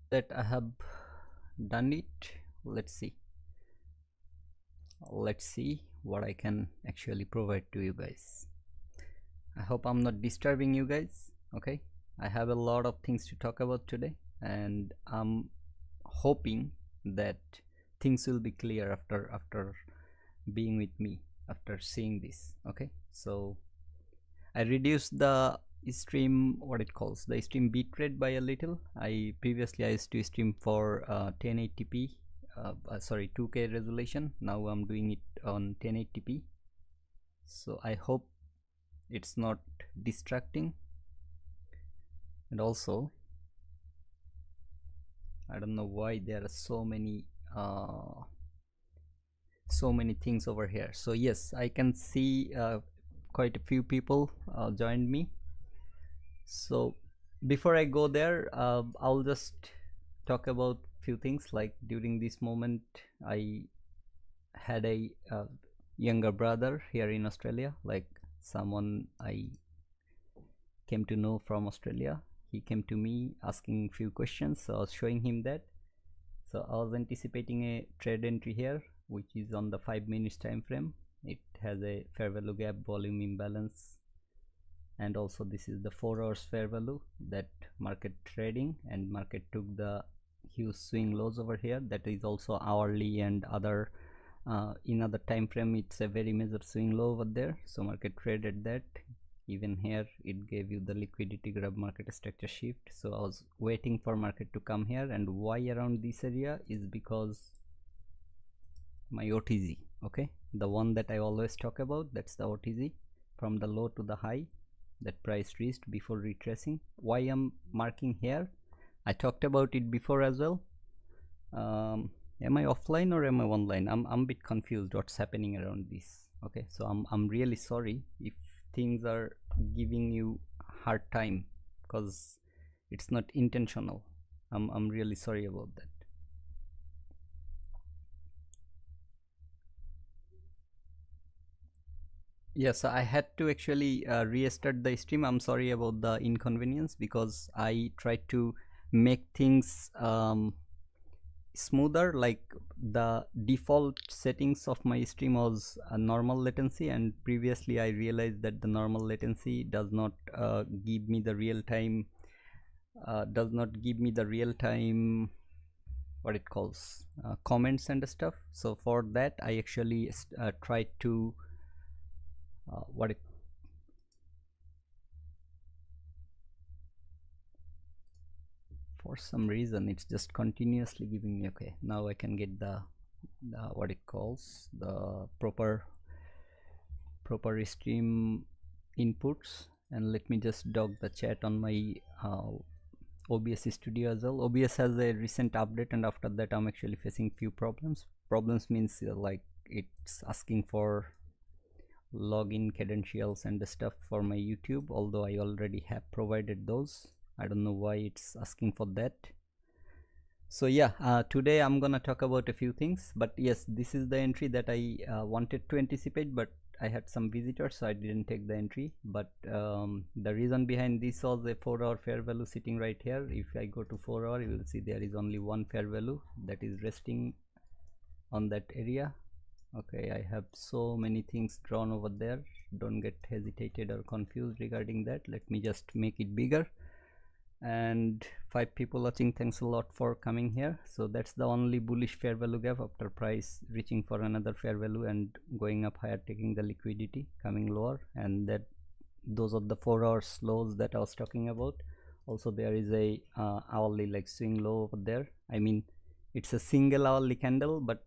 that I have done it. Let's see what I can actually provide to you guys. I hope I'm not disturbing you guys. Okay, I have a lot of things to talk about today, and I'm hoping that things will be clear after being with me, after seeing this. Okay, so I reduced the stream, what it calls the stream bitrate by a little. I previously I used to stream for 1080p, sorry, 2K resolution. Now I'm doing it on 1080p. So I hope it's not distracting. And also, I don't know why there are so many things over here. So yes, I can see quite a few people joined me. So before I go there, I'll just talk about few things. Like during this moment, I had a younger brother here in Australia, like someone I came to know from Australia. He came to me asking few questions, so I was showing him that. So I was anticipating a trade entry here, which is on the 5 minutes time frame. It has a fair value gap, volume imbalance, and also this is the 4 hours fair value that market trading, and market took the huge swing lows over here. That is also hourly and other in other time frame, it's a very major swing low over there. So market traded that. Even here it gave you the liquidity grab, market structure shift. So I was waiting for market to come here, and why around this area is because my OTZ, okay, the one that I always talk about, that's the OTZ from the low to the high that price reached before retracing. Why I'm marking here, I talked about it before as well. Am I offline or am I online? I'm a bit confused what's happening around this. Okay, so I'm really sorry if things are giving you hard time, because it's not intentional. I'm really sorry about that. Yes, I had to actually restart the stream. I'm sorry about the inconvenience, because I tried to make things smoother. Like the default settings of my stream was a normal latency, and previously I realized that the normal latency does not give me the real time what it calls comments and stuff. So for that I actually tried to for some reason it's just continuously giving me. Okay, now I can get the what it calls the proper stream inputs. And let me just dog the chat on my OBS studio as well. OBS has a recent update, and after that I'm actually facing few problems. Means like it's asking for login credentials and the stuff for my YouTube, although I already have provided those. I don't know why it's asking for that. So yeah, today I'm gonna talk about a few things, but yes, this is the entry that I wanted to anticipate, but I had some visitors, so I didn't take the entry. But the reason behind this was a 4-hour fair value sitting right here. If I go to 4 hour, you will see there is only one fair value that is resting on that area. Okay, I have so many things drawn over there. Don't get hesitated or confused regarding that. Let me just make it bigger. And 5 people watching, thanks a lot for coming here. So that's the only bullish fair value gap after price reaching for another fair value and going up higher, taking the liquidity, coming lower. And that those are the 4 hours lows that I was talking about. Also there is a hourly like swing low over there. I mean, it's a single hourly candle, but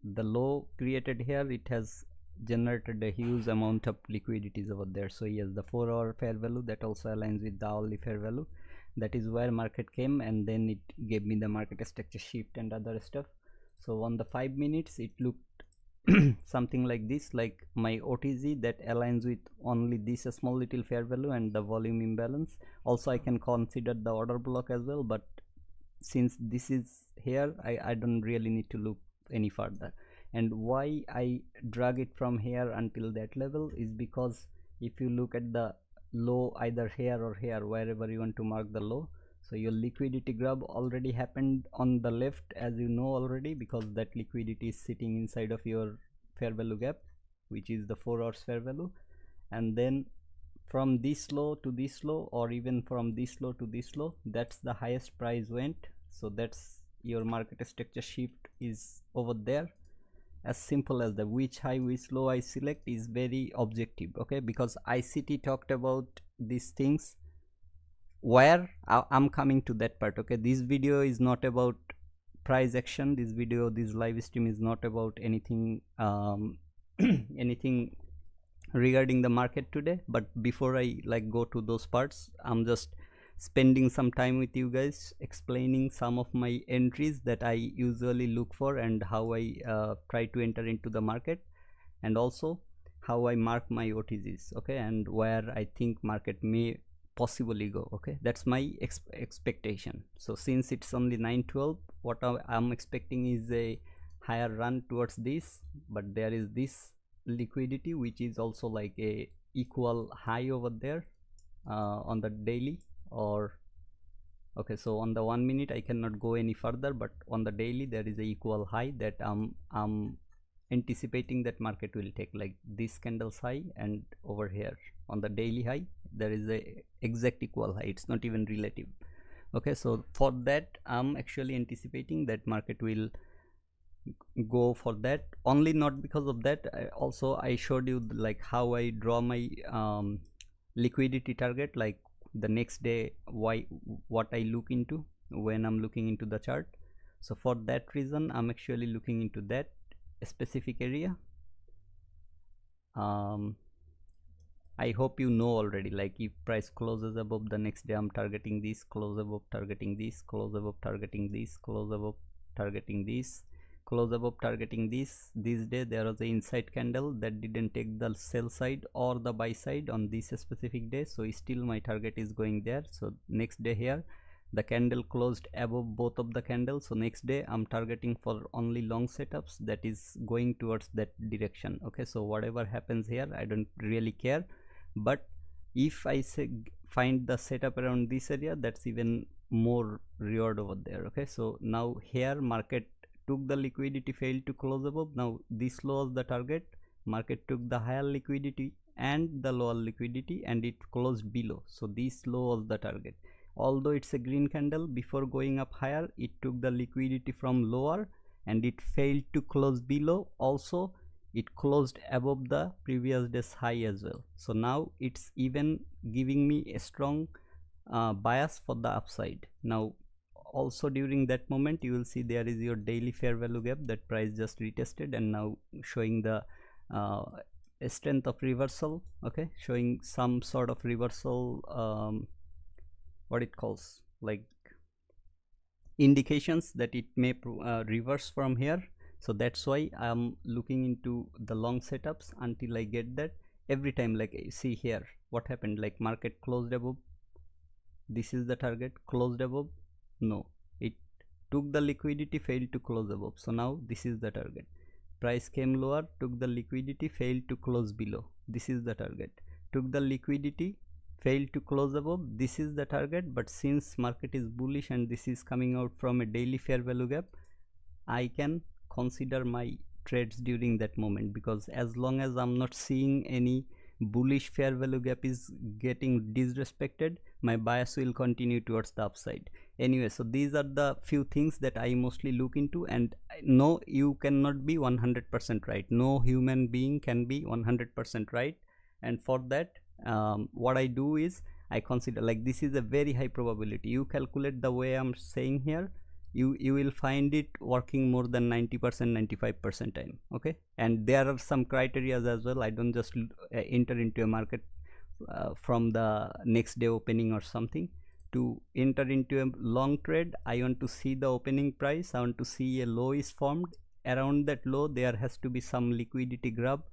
the low created here, it has generated a huge amount of liquidities over there. So yes, the 4-hour fair value that also aligns with the hourly fair value. That is where market came, and then it gave me the market structure shift and other stuff. So on the 5 minutes it looked something like this, like my OTZ that aligns with only this small little fair value and the volume imbalance. Also I can consider the order block as well, but since this is here, I don't really need to look any further. And why I drag it from here until that level is because if you look at the low either here or here, wherever you want to mark the low, So your liquidity grab already happened on the left, as you know already, because that liquidity is sitting inside of your fair value gap, which is the 4 hours fair value. And then from this low to this low, or even from this low to this low, that's the highest price went. So that's your market structure shift is over there. As simple as that. Which high which low I select is very objective, okay, because ICT talked about these things. Where I'm coming to that part, okay. This video is not about price action. This video, this live stream is not about anything anything regarding the market today. But before I like go to those parts, I'm just spending some time with you guys explaining some of my entries that I usually look for, and how I try to enter into the market, and also how I mark my OTGs, okay, and where I think market may possibly go, okay. That's my expectation. So since it's only 9:12, what I'm expecting is a higher run towards this, but there is this liquidity which is also like a equal high over there on the daily, or okay, so on the 1 minute I cannot go any further, but on the daily there is a equal high that I'm anticipating that market will take, like this candle's high, and over here on the daily high there is a exact equal high. It's not even relative, okay. So for that I'm actually anticipating that market will go for that only. Not because of that, also I showed you like how I draw my liquidity target, like the next day, what I look into when I'm looking into the chart. So for that reason I'm actually looking into that specific area. I hope you know already, like if price closes above, the next day I'm targeting this, close above targeting this, close above targeting this, close above targeting this, close above targeting this. This day there was an inside candle that didn't take the sell side or the buy side on this specific day, so still my target is going there. So next day here the candle closed above both of the candles, so next day I'm targeting for only long setups that is going towards that direction, okay. So whatever happens here I don't really care, but if I say find the setup around this area, that's even more reward over there, okay. So now here market took the liquidity, failed to close above. Now this low was the target, market took the higher liquidity and the lower liquidity, and it closed below. So this low was the target. Although it's a green candle, before going up higher it took the liquidity from lower and it failed to close below. Also it closed above the previous day's high as well. So now it's even giving me a strong bias for the upside. Now also during that moment you will see there is your daily fair value gap that price just retested, and now showing the strength of reversal, okay, showing some sort of reversal, what it calls like indications that it may reverse from here. So that's why I'm looking into the long setups until I get that. Every time, like see here what happened, like market closed above, this is the target, closed above, no, it took the liquidity, failed to close above. So now this is the target, price came lower, took the liquidity, failed to close below, this is the target, took the liquidity, failed to close above, this is the target. But since market is bullish and this is coming out from a daily fair value gap, I can consider my trades during that moment, because as long as I'm not seeing any bullish fair value gap is getting disrespected, my bias will continue towards the upside anyway. So these are the few things that I mostly look into. And no, you cannot be 100% right, no human being can be 100% right. And for that what I do is I consider, like this is a very high probability, you calculate the way I'm saying here, you will find it working more than 90%, 95% time, okay. And there are some criteria as well. I don't just enter into a market from the next day opening or something. To enter into a long trade, I want to see the opening price, I want to see a low is formed, around that low there has to be some liquidity grab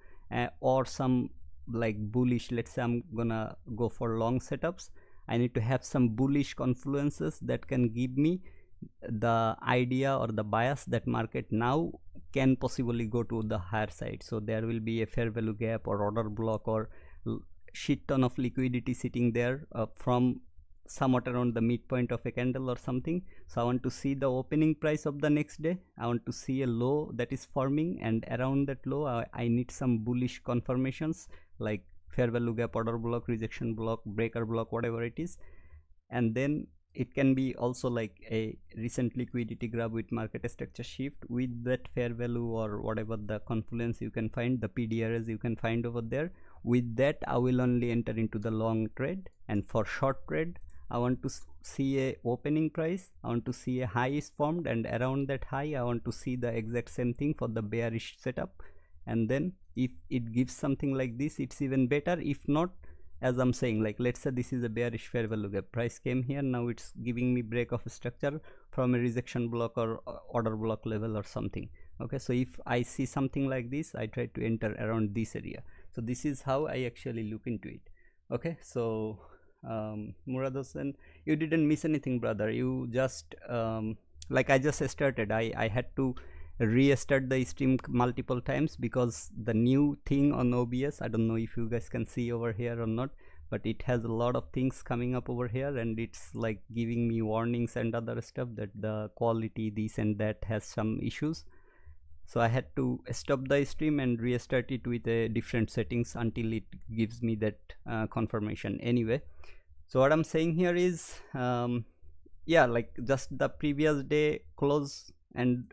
or some like bullish, let's say I'm gonna go for long setups, I need to have some bullish confluences that can give me the idea or the bias that market now can possibly go to the higher side. So there will be a fair value gap or order block or shit ton of liquidity sitting there from somewhat around the midpoint of a candle or something. So I want to see the opening price of the next day. I want to see a low that is forming, and around that low I need some bullish confirmations like fair value gap, order block, rejection block, breaker block, whatever it is. And then it can be also like a recent liquidity grab with market structure shift with that fair value or whatever the confluence you can find, the PDRs you can find over there. With that I will only enter into the long trade. And for short trade, I want to see a opening price, I want to see a high is formed, and around that high I want to see the exact same thing for the bearish setup. And then if it gives something like this, it's even better. If not, as I'm saying, like let's say this is a bearish fair value gap, price came here, now it's giving me break of structure from a rejection block or order block level or something. Okay, so if I see something like this, I try to enter around this area. So this is how I actually look into it. Okay, so Murad Hossain, you didn't miss anything, brother. You just like I just started, I had to restart the stream multiple times because the new thing on OBS, I don't know if you guys can see over here or not, but it has a lot of things coming up over here, and it's like giving me warnings and other stuff that the quality this and that has some issues. So I had to stop the stream and restart it with a different settings until it gives me that confirmation. Anyway, so what I'm saying here is yeah, like just the previous day close and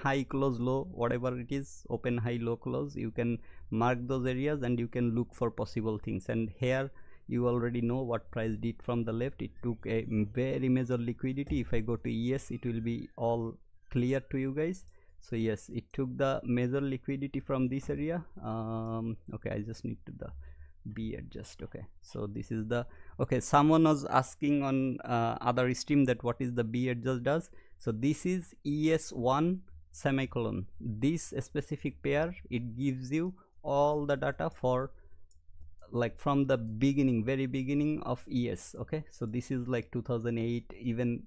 high, close, low, whatever it is, open, high, low, close, you can mark those areas and you can look for possible things. And here you already know what price did from the left. It took a very major liquidity. If I go to ES, it will be all clear to you guys. So yes, it took the major liquidity from this area. Okay, I just need to the B adjust. Okay, so this is the, okay, someone was asking on other stream that what is the B adjust does. So this is ES1 semicolon, this specific pair, it gives you all the data for like from the beginning, very beginning of ES. Okay, so this is like 2008, even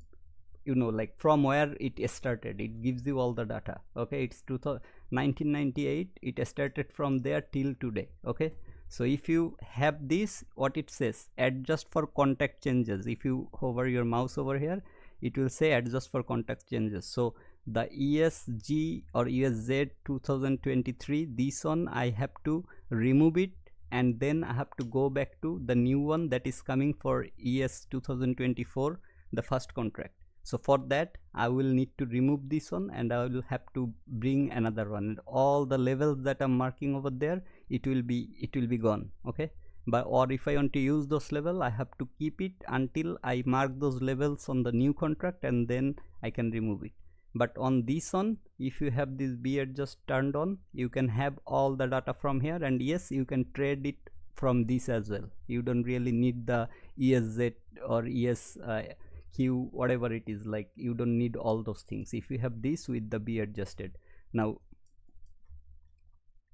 like from where it started, it gives you all the data. Okay, it's 1998, it started from there till today. Okay, so if you have this, what it says, adjust for contact changes. If you hover your mouse over here, it will say adjust for contact changes. So the ESG or ESZ 2023, this one I have to remove it, and then I have to go back to the new one that is coming for ES 2024, the first contract. So for that I will need to remove this one and I will have to bring another one, and all the levels that I'm marking over there, it will be gone. Okay, but or if I want to use those level, I have to keep it until I mark those levels on the new contract, and then I can remove it. But on this one, if you have this B adjust turned on, you can have all the data from here, and yes, you can trade it from this as well. You don't really need the ESZ or ESQ, whatever it is, like you don't need all those things if you have this with the B adjusted. Now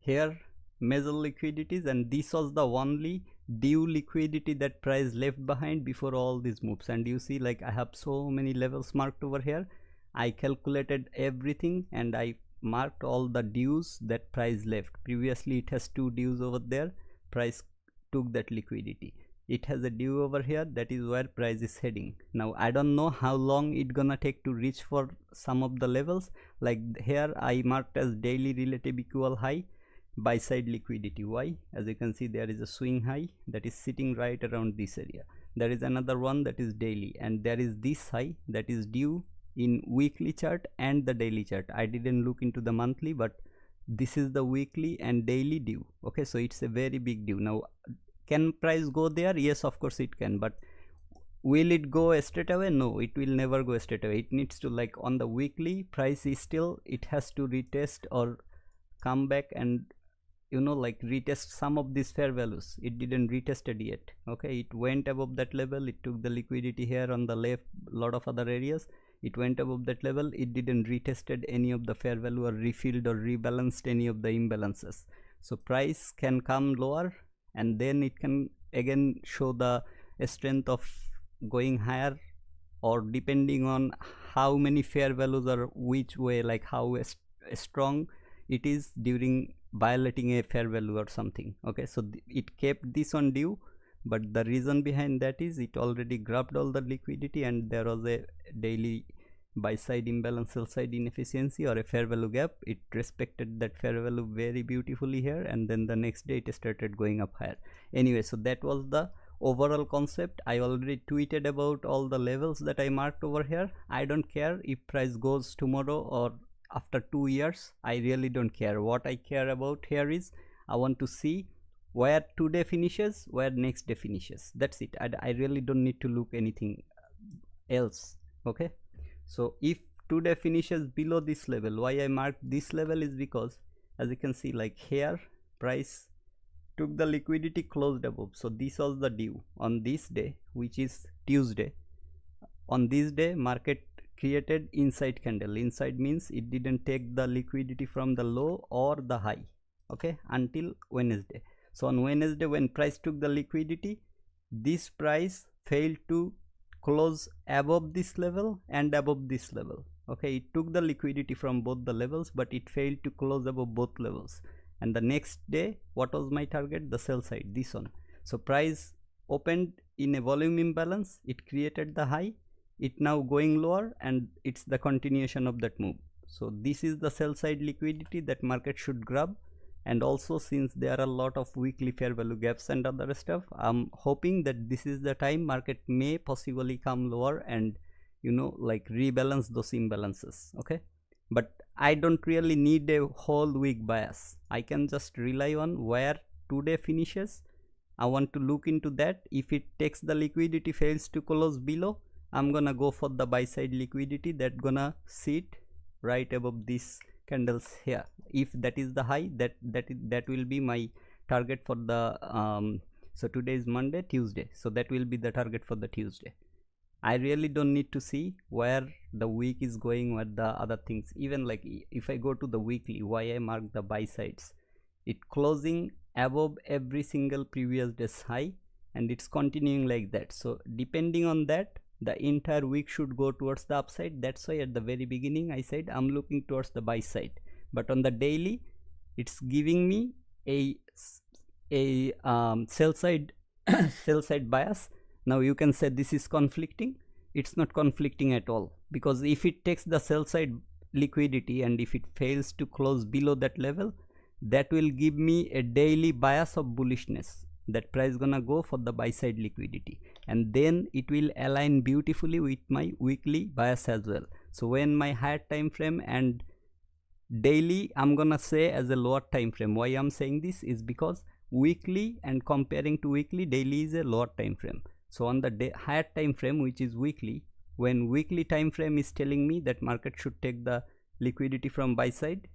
here major liquidities, and this was the only due liquidity that price left behind before all these moves. And you see, like I have so many levels marked over here. I calculated everything and I marked all the dues that price left. Previously it has 2 dues over there, price took that liquidity. It has a due over here, that is where price is heading. Now I don't know how long it gonna take to reach for some of the levels. Like here I marked as daily relative equal high, buy side liquidity. Why? As you can see, there is a swing high that is sitting right around this area. There is another one that is daily, and there is this high that is due in weekly chart and the daily chart. I didn't look into the monthly, but this is the weekly and daily due. Okay, so it's a very big due. Now can price go there? Yes, of course it can, but will it go straight away? No, it will never go straight away. It needs to, like on the weekly, price is still, it has to retest or come back and like retest some of these fair values. It didn't retest it yet. Okay, it went above that level, it took the liquidity here on the left, lot of other areas, it went above that level, it didn't retested any of the fair value or refilled or rebalanced any of the imbalances. So price can come lower and then it can again show the strength of going higher, or depending on how many fair values are which way, like how strong it is during violating a fair value or something. Okay, so it kept this on due, but the reason behind that is it already grabbed all the liquidity and there was a daily buy side imbalance, sell side inefficiency, or a fair value gap. It respected that fair value very beautifully here, and then the next day it started going up higher. Anyway, so that was the overall concept. I already tweeted about all the levels that I marked over here. I don't care if price goes tomorrow or after 2 years. I really don't care. What I care about here is I want to see where today finishes, where next day finishes. That's it. I really don't need to look anything else. Okay, so if today finishes below this level, why I marked this level is because, as you can see, like here price took the liquidity, closed above. So this was the due on this day, which is Tuesday. On this day market created inside candle. Inside means it didn't take the liquidity from the low or the high, okay, until Wednesday. So on Wednesday, when price took the liquidity, this price failed to close above this level and above this level. Okay, it took the liquidity from both the levels, but it failed to close above both levels. And the next day, what was my target? The sell side, this one. So price opened in a volume imbalance, it created the high, it now going lower, and it's the continuation of that move. So this is the sell side liquidity that market should grab. And also, since there are a lot of weekly fair value gaps and other stuff, I'm hoping that this is the time market may possibly come lower and, you know, like rebalance those imbalances. Okay, but I don't really need a whole week bias. I can just rely on where today finishes. I want to look into that. If it takes the liquidity, fails to close below, I'm gonna go for the buy side liquidity that gonna sit right above this candles here. If that is the high, that will be my target for the so today is Monday, Tuesday, so that will be the target for the Tuesday. I really don't need to see where the week is going, where the other things. Even like if I go to the weekly, why I mark the buy sides, it closing above every single previous day's high, and it's continuing like that. So depending on that, the entire week should go towards the upside. That's why at the very beginning I said I'm looking towards the buy side. But on the daily, it's giving me a sell side sell side bias. Now you can say this is conflicting. It's not conflicting at all, because if it takes the sell side liquidity and if it fails to close below that level, that will give me a daily bias of bullishness, that price gonna go for the buy side liquidity, and then it will align beautifully with my weekly bias as well. So when my higher time frame and daily, I'm gonna say as a lower time frame. Why I'm saying this is because weekly and comparing to weekly, daily is a lower time frame. So on the higher time frame, which is weekly, when weekly time frame is telling me that market should take the liquidity from buy side,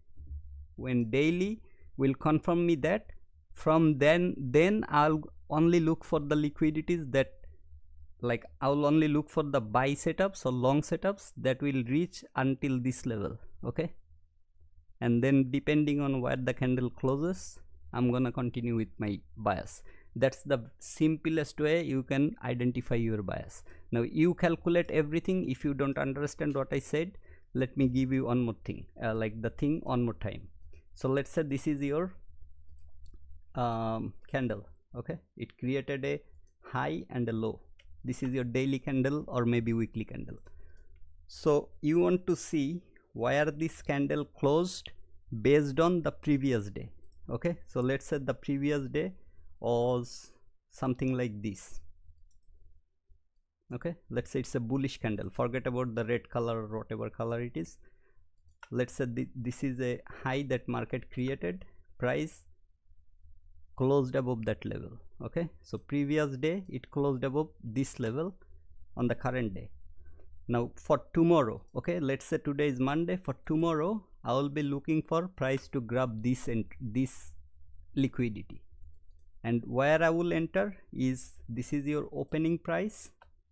when daily will confirm me that, from then I'll only look for the liquidities that, like, I'll only look for the buy setups or long setups that will reach until this level. Okay, and then depending on where the candle closes, I'm gonna continue with my bias. That's the simplest way you can identify your bias. Now you calculate everything. If you don't understand what I said, let me give you one more thing, like the thing one more time. So let's say this is your candle. Okay, it created a high and a low. This is your daily candle or maybe weekly candle. So you want to see where this candle closed based on the previous day. Okay, so let's say the previous day was something like this. Okay, let's say it's a bullish candle. Forget about the red color or whatever color it is. Let's say this is a high that market created, price closed above that level. Okay, so previous day it closed above this level on the current day. Now for tomorrow, okay, let's say today is Monday. For tomorrow, I will be looking for price to grab this and this liquidity, and where I will enter is, this is your opening price.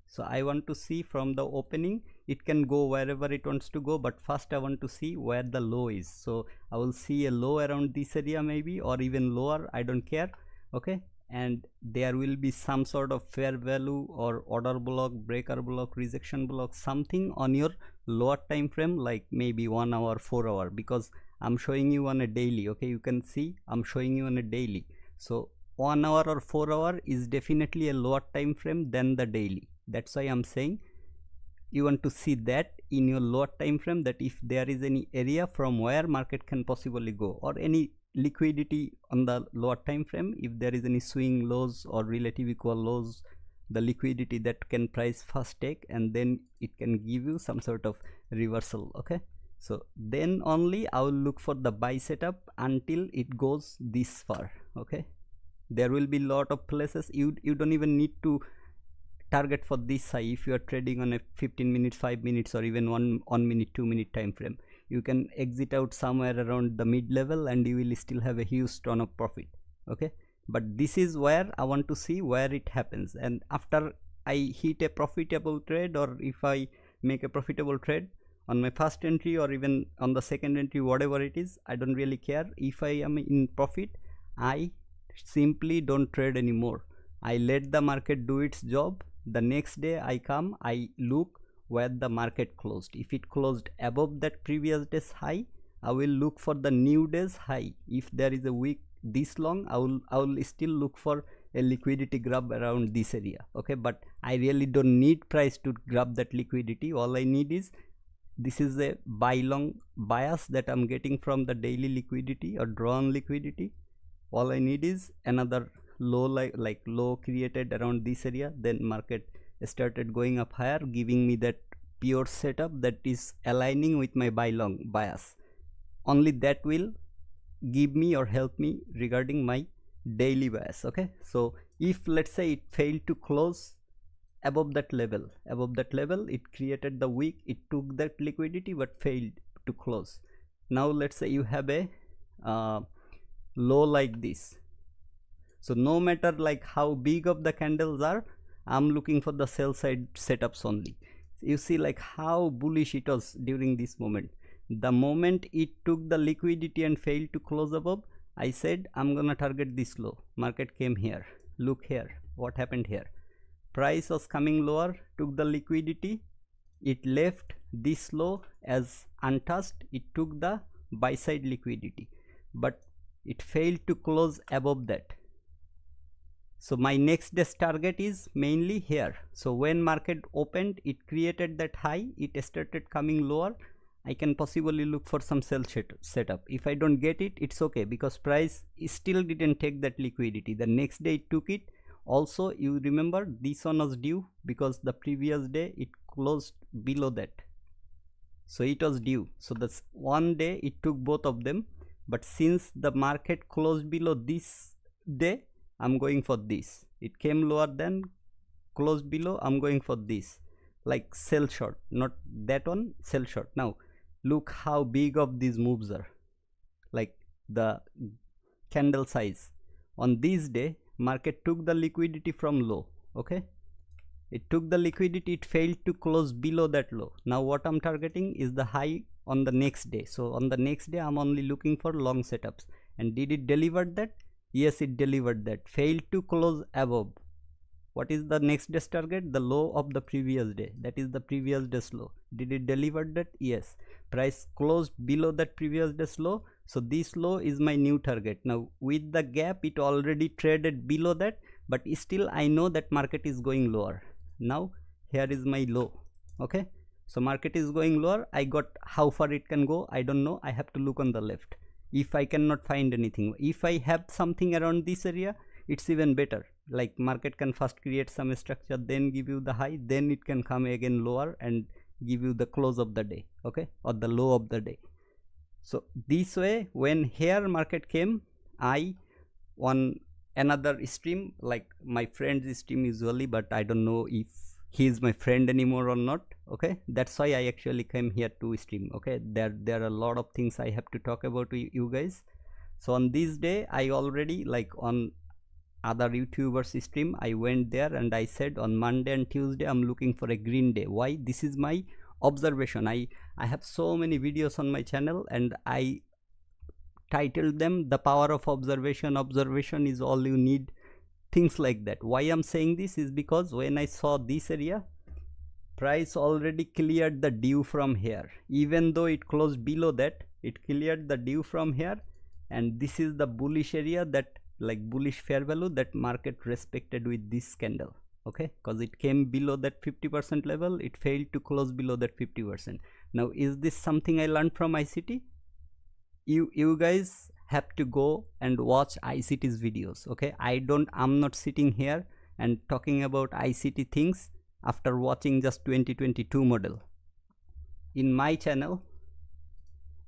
So I want to see from the opening, it can go wherever it wants to go, but first I want to see where the low is. So I will see a low around this area maybe, or even lower, I don't care. Okay, and there will be some sort of fair value or order block, breaker block, rejection block, something on your lower time frame, like maybe 1 hour, 4 hour, because I'm showing you on a daily. Okay, you can see I'm showing you on a daily. So 1 hour or 4 hour is definitely a lower time frame than the daily. That's why I'm saying you want to see that in your lower time frame, that if there is any area from where market can possibly go, or any liquidity on the lower time frame, if there is any swing lows or relative equal lows, the liquidity that can price first take, and then it can give you some sort of reversal. Okay, so then only I will look for the buy setup until it goes this far. Okay, there will be lot of places you don't even need to target for this high. If you are trading on a 15 minutes, 5 minutes, or even 1 minute, 2 minute time frame, you can exit out somewhere around the mid level and you will still have a huge ton of profit. Okay, but this is where I want to see where it happens, and after I hit a profitable trade, or if I make a profitable trade on my first entry or even on the second entry, whatever it is, I don't really care. If I am in profit, I simply don't trade anymore. I let the market do its job. The next day I come, I look where the market closed. If it closed above that previous day's high, I will look for the new day's high. If there is a wick this long, I will still look for a liquidity grab around this area. Okay, but I really don't need price to grab that liquidity. All I need is, this is a buy long bias that I'm getting from the daily liquidity or drawn liquidity. All I need is another low, like low created around this area, then market started going up higher, giving me that pure setup that is aligning with my buy long bias. Only that will give me or help me regarding my daily bias. Okay, so if let's say it failed to close above that level, it created the wick, it took that liquidity but failed to close. Now let's say you have a low like this. So no matter like how big of the candles are, I'm looking for the sell side setups only. You see like how bullish it was during this moment. The moment it took the liquidity and failed to close above, I said I'm gonna target this low. Market came here. Look here, what happened here? Price was coming lower, took the liquidity, it left this low as untouched, it took the buy side liquidity, but it failed to close above that. So my next day's target is mainly here. So when market opened, it created that high, it started coming lower, I can possibly look for some sell setup. If I don't get it, it's okay, because price still didn't take that liquidity. The next day it took it. Also, you remember this one was due because the previous day it closed below that, so it was due. So that's one day it took both of them, but since the market closed below this day, I'm going for this. It came lower than closed below, I'm going for this, like sell short, not that one, sell short. Now look how big of these moves are, like the candle size. On this day, market took the liquidity from low. Okay, it took the liquidity, it failed to close below that low. Now what I'm targeting is the high on the next day. So on the next day, I'm only looking for long setups. And did it deliver that? Yes, it delivered that. Failed to close above. What is the next day's target? The low of the previous day, that is the previous day's low. Did it deliver that? Yes. Price closed below that previous day's low, so this low is my new target. Now with the gap, it already traded below that, but still I know that market is going lower. Now here is my low. Okay, so market is going lower. I got how far it can go, I don't know. I have to look on the left. If I cannot find anything, if I have something around this area, it's even better. Like market can first create some structure, then give you the high, then it can come again lower and give you the close of the day. Okay, or the low of the day. So this way, when here market came, I on another stream, like my friend's stream usually, but I don't know if he is my friend anymore or not. Okay, that's why I actually came here to stream. Okay, there are a lot of things I have to talk about to you guys. So on this day, I already, like on other YouTubers stream, I went there and I said on Monday and Tuesday I'm looking for a green day. Why? This is my observation. I have so many videos on my channel and I titled them The Power of Observation. Observation is all you need, things like that. Why I'm saying this is because when I saw this area, price already cleared the due from here. Even though it closed below that, it cleared the due from here, and this is the bullish area that like bullish fair value that market respected with this candle. Okay, because it came below that 50% level, it failed to close below that 50%. Now is this something I learned from ICT? You guys have to go and watch ICT's videos. Okay, I'm not sitting here and talking about ICT things after watching just 2022 model. In my channel,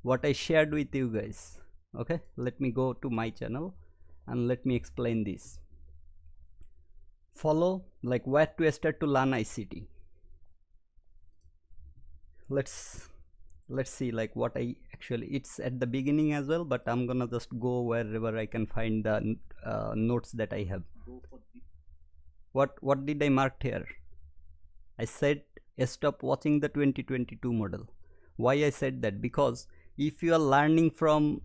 what I shared with you guys, okay, let me go to my channel and let me explain this. Follow, like, where to start to learn ICT. Let's see like what I actually, it's at the beginning as well, but I'm gonna just go wherever I can find the notes that I have. What did I mark here? I said stop watching the 2022 model. Why I said that? Because if you are learning from,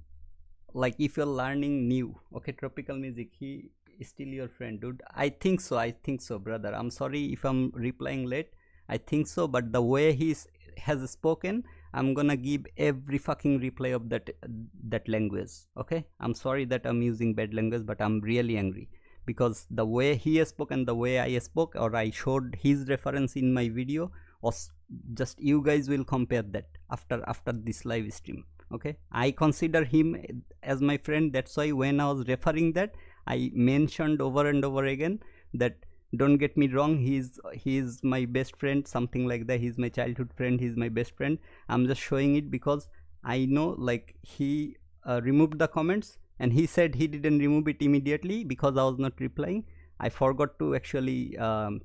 like, if you're learning new, okay, tropical music, he is still your friend, dude. I think so, brother. I'm sorry if I'm replying late. I think so, but the way he has spoken, I'm gonna give every fucking reply of that language. Okay, I'm sorry that I'm using bad language, but I'm really angry because the way he has spoken, the way I spoke, or I showed his reference in my video, was just, you guys will compare that after this live stream. Okay, I consider him as my friend. That's why when I was referring that, I mentioned over and over again that, don't get me wrong, he is my best friend, something like that. He's my childhood friend, he's my best friend. I'm just showing it because I know, like, he removed the comments, and he said he didn't remove it immediately because I was not replying. I forgot to actually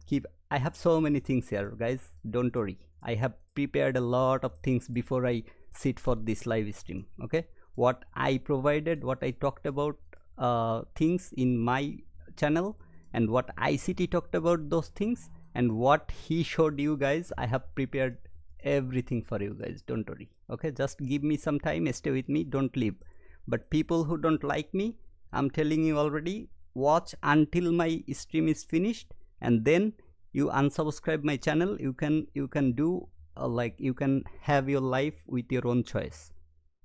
keep, I have so many things here, guys, don't worry. I have prepared a lot of things before I sit for this live stream. Okay, what I provided, what I talked about things in my channel, and what ICT talked about those things, and what he showed you guys, I have prepared everything for you guys, don't worry. Okay, just give me some time, stay with me, don't leave. But people who don't like me, I'm telling you already, watch until my stream is finished, and then you unsubscribe my channel. You can do like, you can have your life with your own choice.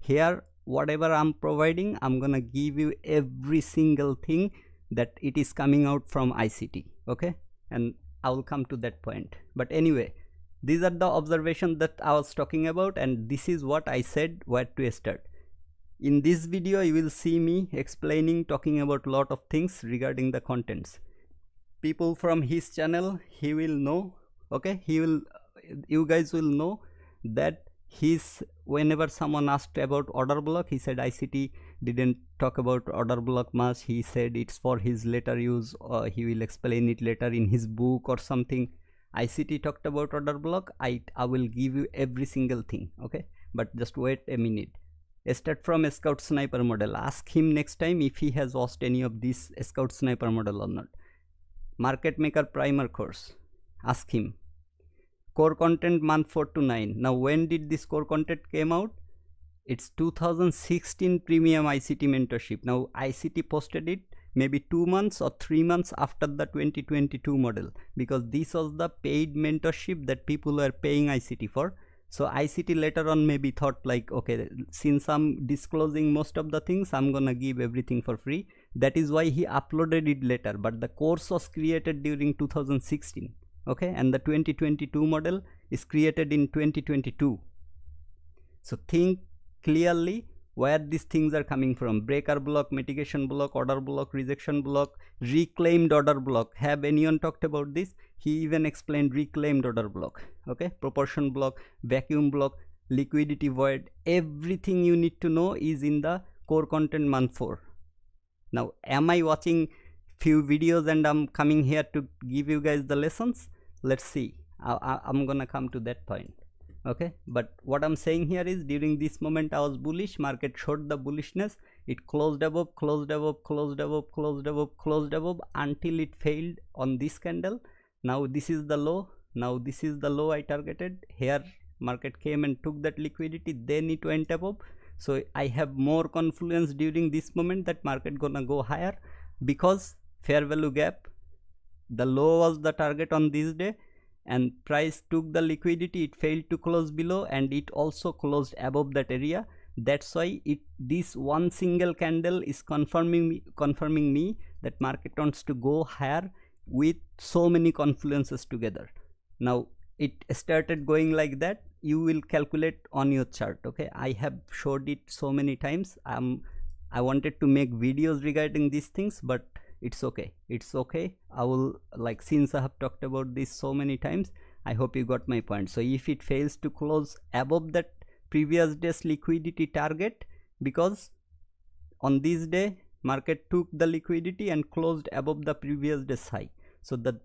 Here, whatever I'm providing, I'm gonna give you every single thing that it is coming out from ICT. Okay, and I will come to that point. But anyway, these are the observations that I was talking about, and this is what I said where to start. In this video, you will see me explaining, talking about a lot of things regarding the contents. People from his channel, he will know, okay, you guys will know that whenever someone asked about order block, he said ICT didn't talk about order block much. He said it's for his later use, or he will explain it later in his book or something. ICT talked about order block. I will give you every single thing. Okay, but just wait a minute. Start from Scout Sniper model. Ask him next time if he has watched any of this Scout Sniper model or not. Market Maker Primer course, ask him. Core content month 4 to 9. Now when did this core content came out? It's 2016 premium ICT mentorship. Now ICT posted it maybe 2 months or 3 months after the 2022 model, because this was the paid mentorship that people were paying ICT for. So ICT later on maybe thought like, okay, since I'm disclosing most of the things, I'm gonna give everything for free. That is why he uploaded it later, but the course was created during 2016. Okay, and the 2022 model is created in 2022. So think clearly where these things are coming from. Breaker block, mitigation block, order block, rejection block, reclaimed order block. Have anyone talked about this? He even explained reclaimed order block. Okay, proportion block, vacuum block, liquidity void. Everything you need to know is in the core content month 4. Now am I watching few videos and I'm coming here to give you guys the lessons? Let's see. I'm gonna come to that point. Okay, but what I'm saying here is, during this moment I was bullish. Market showed the bullishness. It closed above, closed above, closed above, closed above, closed above, until it failed on this candle. Now this is the low. Now this is the low I targeted. Here market came and took that liquidity, then it went above. So I have more confidence during this moment that market gonna go higher, because fair value gap, the low was the target on this day, and price took the liquidity. It failed to close below, and it also closed above that area. That's why this one single candle is confirming me that market wants to go higher with so many confluences together. Now it started going like that. You will calculate on your chart. Okay, I have showed it so many times. I wanted to make videos regarding these things, but it's okay, I will, like, since I have talked about this so many times, I hope you got my point. So if it fails to close above that previous day's liquidity target, because on this day market took the liquidity and closed above the previous day's high, so the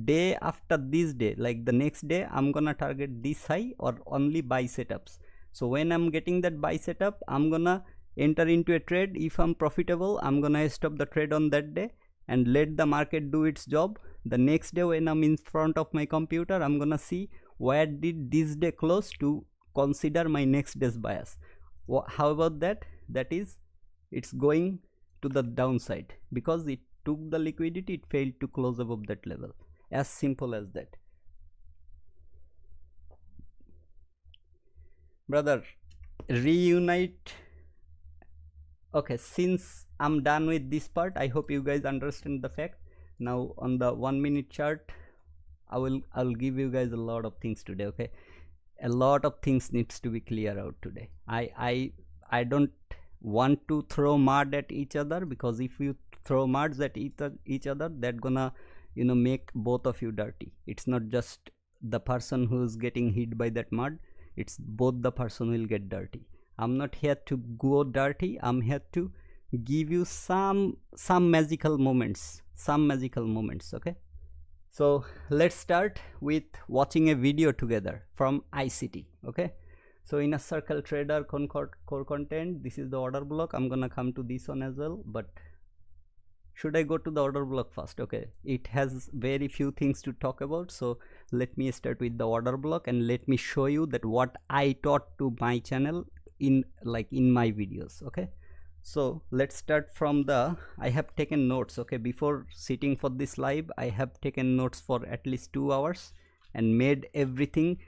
day after this day, like the next day, I'm gonna target this high or only buy setups. So when I'm getting that buy setup, I'm gonna enter into a trade. If I'm profitable, I'm gonna stop the trade on that day and let the market do its job. The next day when I'm in front of my computer, I'm gonna see where did this day close to consider my next day's bias. How about that? That is, it's going to the downside because it took the liquidity, it failed to close above that level. As simple as that, brother. Reunite. Okay, since I'm done with this part, I hope you guys understand the fact. Now on the 1 minute chart, I'll give you guys a lot of things today. Okay, a lot of things needs to be clear out today. I don't want to throw mud at each other, because if you throw muds at each other, that gonna make both of you dirty. It's not just the person who's getting hit by that mud, it's both the person will get dirty. I'm not here to go dirty, I'm here to give you some magical moments, okay. So let's start with watching a video together from ICT. Okay, so in a circle trader core content, this is the order block. I'm gonna come to this one as well, but should I go to the order block first? Okay, it has very few things to talk about, so let me start with the order block and let me show you that what I taught to my channel in my videos. Okay, so let's start from the, I have taken notes. Okay, before sitting for this live, I have taken notes for at least 2 hours and made everything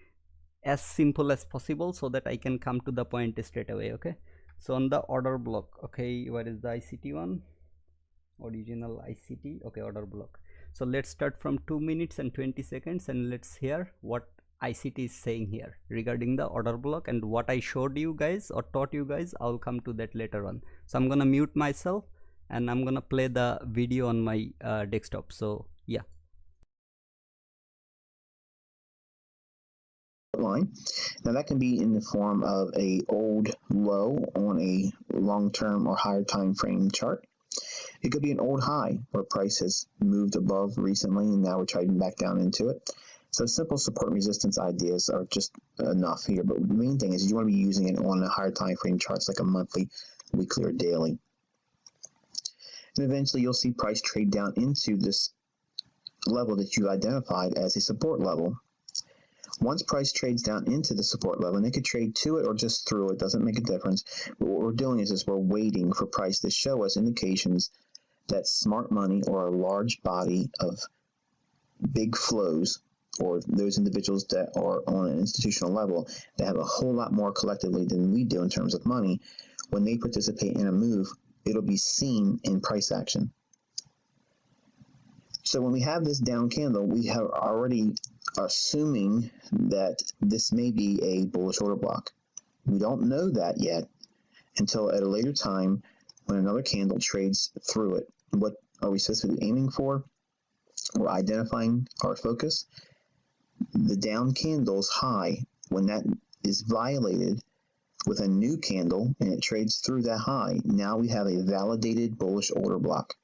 as simple as possible so that I can come to the point straight away. Okay, so on the order block, okay, where is the ICT one? Original ICT. Okay, order block. So let's start from 2 minutes and 20 seconds and let's hear what ICT is saying here regarding the order block, and what I showed you guys or taught you guys, I'll come to that later on. So I'm gonna mute myself and I'm gonna play the video on my desktop. So yeah. Line. Now that can be in the form of a old low on a long-term or higher time frame chart. It could be an old high where price has moved above recently and now we're trading back down into it. So simple support and resistance ideas are just enough here, but the main thing is you want to be using it on a higher time frame charts like a monthly, weekly, or daily. And eventually you'll see price trade down into this level that you identified as a support level. Once price trades down into the support level, and it could trade to it or just through it, doesn't make a difference. But what we're doing is we're waiting for price to show us indications that smart money or a large body of big flows, or those individuals that are on an institutional level that have a whole lot more collectively than we do in terms of money, when they participate in a move, it'll be seen in price action. So when we have this down candle, we have already assuming that this may be a bullish order block. We don't know that yet until at a later time when another candle trades through it. What are we supposed to be aiming for? We're identifying our focus. The down candle's high, when that is violated with a new candle and it trades through that high, now we have a validated bullish order block.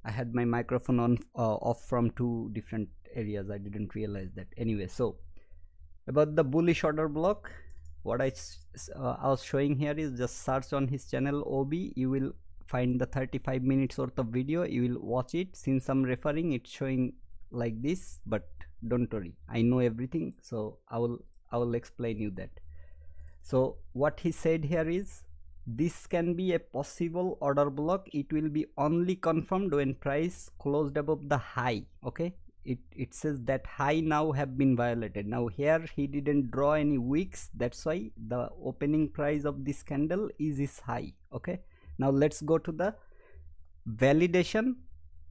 I had my microphone on off from two different areas. I didn't realize that. Anyway, so about the bullish order block, what I was showing here is just search on his channel OB. You will find the 35 minutes worth of video. You will watch it. Since I'm referring, it's showing like this, but don't worry, I know everything, so I will explain you that. So what he said here is, this can be a possible order block. It will be only confirmed when price closed above the high. Okay, it says that high now have been violated. Now here he didn't draw any wicks, that's why the opening price of this candle is his high. Okay, now let's go to the validation.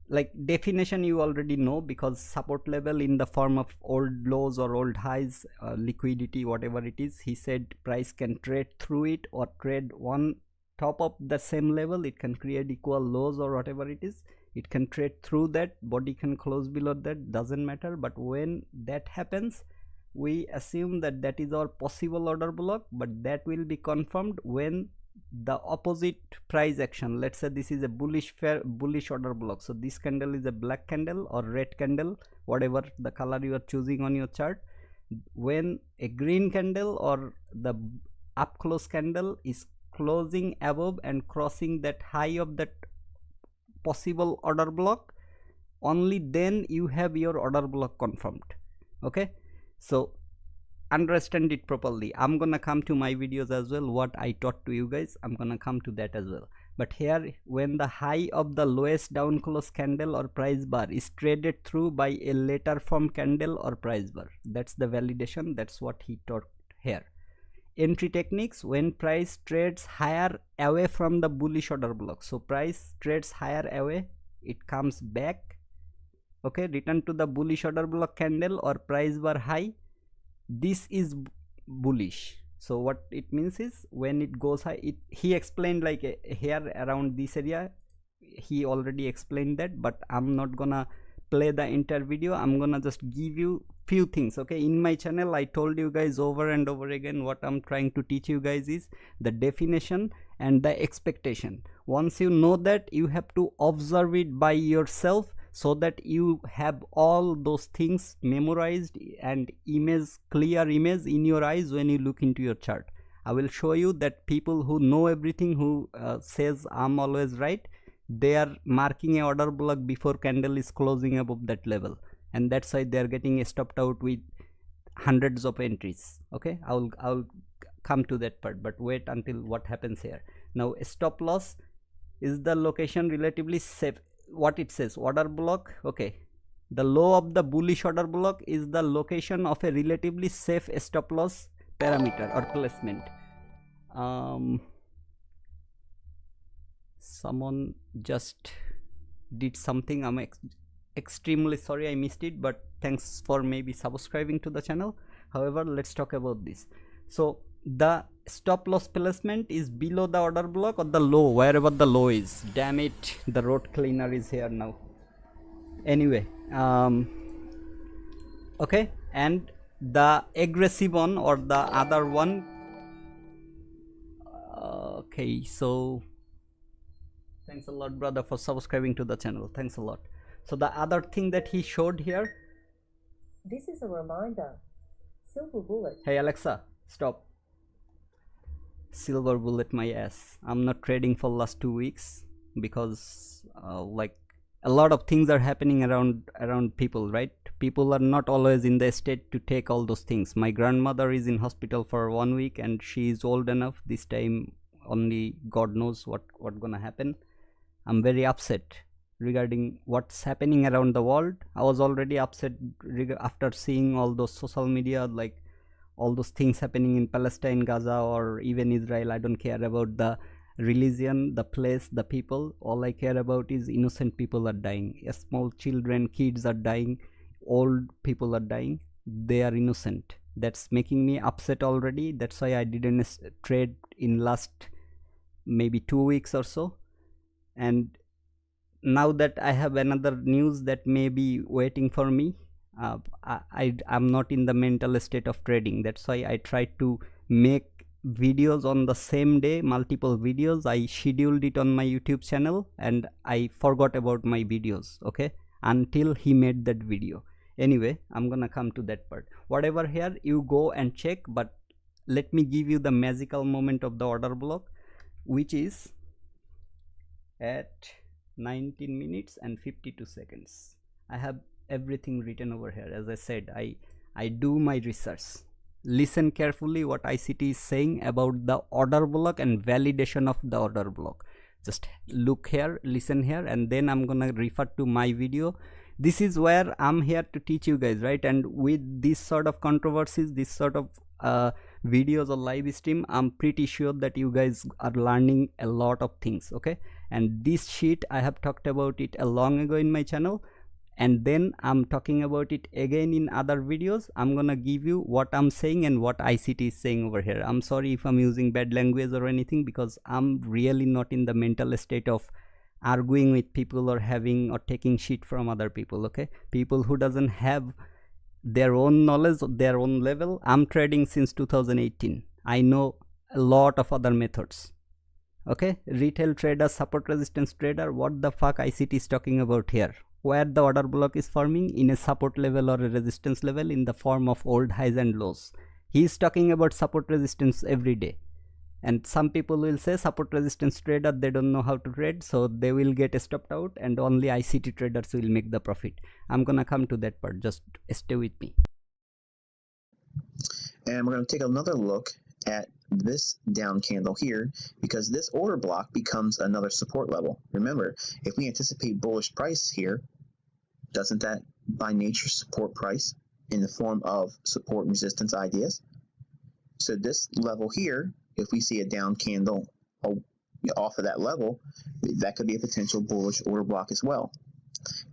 Like definition you already know, because support level in the form of old lows or old highs, liquidity, whatever it is, he said price can trade through it or trade on top of the same level. It can create equal lows or whatever it is, it can trade through that, body can close below that, doesn't matter. But when that happens, we assume that that is our possible order block, but that will be confirmed when the opposite price action, let's say this is a bullish order block, so this candle is a black candle or red candle, whatever the color you are choosing on your chart. When a green candle or the up close candle is closing above and crossing that high of that possible order block, only then you have your order block confirmed. Okay, so understand it properly. I'm gonna come to my videos as well, what I taught to you guys, I'm gonna come to that as well. But here, when the high of the lowest down close candle or price bar is traded through by a later form candle or price bar, that's the validation. That's what he taught here. Entry techniques, when price trades higher away from the bullish order block, so price trades higher away, it comes back, okay, return to the bullish order block candle or price bar high, this is bullish. So what it means is, when it goes high, he explained like here around this area, he already explained that, but I'm not gonna play the entire video. I'm gonna just give you few things. Okay, in my channel I told you guys over and over again, what I'm trying to teach you guys is the definition and the expectation. Once you know that, you have to observe it by yourself, so that you have all those things memorized and clear image in your eyes when you look into your chart. I will show you that people who know everything, who says I'm always right, they are marking a order block before candle is closing above that level, and that's why they are getting stopped out with hundreds of entries. Okay, I'll come to that part, but wait until what happens here. Now stop loss is the location relatively safe. What it says, order block, okay, the low of the bullish order block is the location of a relatively safe stop loss parameter or placement. Someone just did something, I'm extremely sorry, I missed it, but thanks for maybe subscribing to the channel. However, let's talk about this. So the stop loss placement is below the order block or the low, wherever the low is. Damn it, the road cleaner is here now. Anyway, okay, and the aggressive one or the other one, okay, so thanks a lot brother for subscribing to the channel, thanks a lot. So the other thing that he showed here, this is a reminder, silver bullet. Hey Alexa, stop. Silver bullet my ass. I'm not trading for last 2 weeks because like a lot of things are happening around people, right? People are not always in the state to take all those things. My grandmother is in hospital for 1 week and she is old enough. This time only God knows what gonna happen. I'm very upset regarding what's happening around the world. I was already upset after seeing all those social media, like all those things happening in Palestine, Gaza, or even Israel. I don't care about the religion, the place, the people. All I care about is innocent people are dying. Small children, kids are dying, old people are dying. They are innocent. That's making me upset already. That's why I didn't trade in last maybe 2 weeks or so. And now that I have another news that may be waiting for me, I'm not in the mental state of trading. That's why I try to make videos on the same day, multiple videos. I scheduled it on my YouTube channel and I forgot about my videos, okay, until he made that video. Anyway, I'm gonna come to that part. Whatever, here you go and check, but let me give you the magical moment of the order block, which is at 19 minutes and 52 seconds. I have everything written over here. As I said, I do my research. Listen carefully what ICT is saying about the order block and validation of the order block. Just look here, listen here, and then I'm gonna refer to my video. This is where I'm here to teach you guys, right? And with this sort of controversies, this sort of videos or live stream, I'm pretty sure that you guys are learning a lot of things, okay? And this sheet, I have talked about it a long ago in my channel, and then I'm talking about it again in other videos. I'm gonna give you what I'm saying and what ICT is saying over here. I'm sorry if I'm using bad language or anything, because I'm really not in the mental state of arguing with people or having or taking shit from other people, okay? People who doesn't have their own knowledge, their own level. I'm trading since 2018. I know a lot of other methods, okay? Retail trader, support resistance trader, what the fuck ICT is talking about here? Where the order block is forming in a support level or a resistance level in the form of old highs and lows. He is talking about support resistance every day. And some people will say support resistance trader, they don't know how to trade, so they will get stopped out and only ICT traders will make the profit. I'm gonna come to that part, just stay with me. And we're going to take another look at this down candle here, because this order block becomes another support level. Remember, if we anticipate bullish price here, doesn't that by nature support price in the form of support resistance ideas? So this level here, if we see a down candle off of that level, that could be a potential bullish order block as well.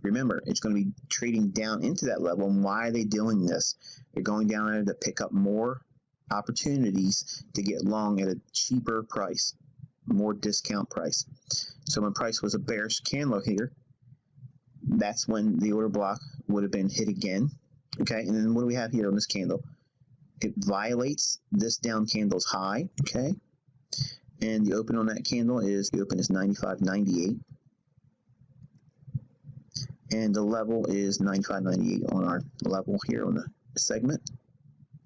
Remember, it's going to be trading down into that level. And why are they doing this? They're going down there to pick up more opportunities to get long at a cheaper price, more discount price. So when price was a bearish candle here, that's when the order block would have been hit again. Okay, and then what do we have here on this candle? It violates this down candle's high, okay? And the open on that candle is, the open is 95.98. And the level is 95.98 on our level here on the segment.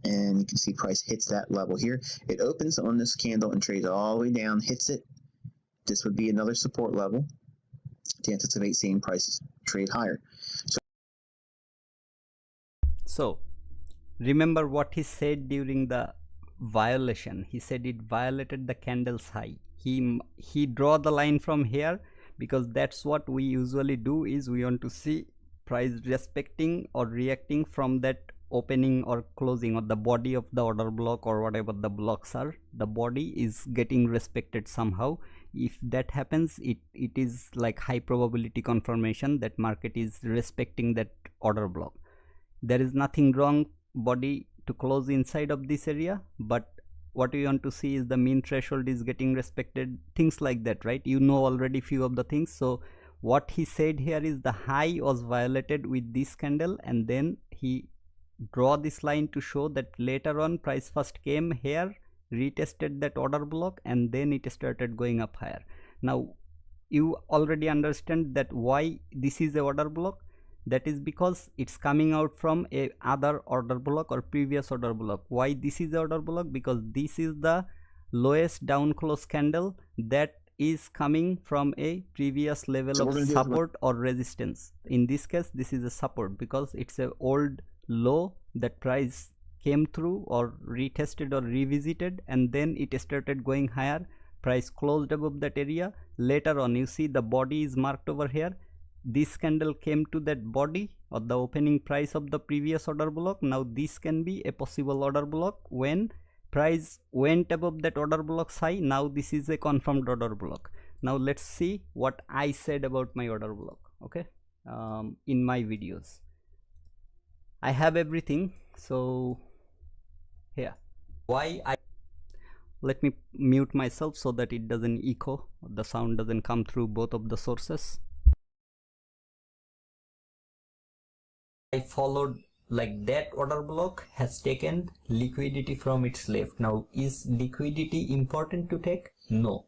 And you can see price hits that level here. It opens on this candle and trades all the way down, hits it. This would be another support level to anticipate seeing prices trade higher. So remember what he said during the violation. He said it violated the candle's high. He draw the line from here, because that's what we usually do, is we want to see price respecting or reacting from that opening or closing, or the body of the order block, or whatever the blocks are, the body is getting respected somehow. If that happens, it is like high probability confirmation that market is respecting that order block. There is nothing wrong body to close inside of this area, but what we want to see is the mean threshold is getting respected, things like that, right? You know already few of the things. So what he said here is the high was violated with this candle, and then he draw this line to show that later on price first came here, retested that order block, and then it started going up higher. Now you already understand that why this is a order block. That is because it's coming out from a other order block or previous order block. Why this is the order block? Because this is the lowest down close candle that is coming from a previous level of support or resistance. In this case, this is a support because it's a old low that price came through or retested or revisited, and then it started going higher. Price closed above that area. Later on, you see the body is marked over here. This candle came to that body or the opening price of the previous order block. Now this can be a possible order block when price went above that order block's high. Now this is a confirmed order block. Now let's see what I said about my order block, okay, in my videos. I have everything. So here, let me mute myself so that it doesn't echo, the sound doesn't come through both of the sources. I followed like that order block has taken liquidity from its left. Now is liquidity important to take? No.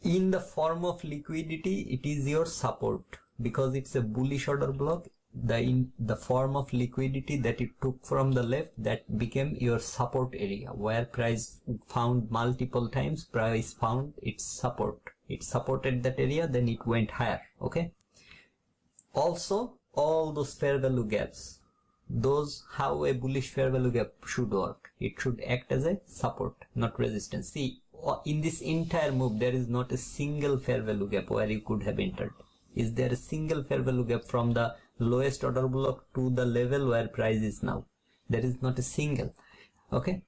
In the form of liquidity, it is your support, because it's a bullish order block. In the form of liquidity that it took from the left, that became your support area, where price found multiple times, price found its support, it supported that area, then it went higher. Okay, also all those fair value gaps, those how a bullish fair value gap should work, it should act as a support, not resistance. See, in this entire move there is not a single fair value gap where you could have entered. Is there a single fair value gap from the lowest order block to the level where price is now? There is not a single. Okay,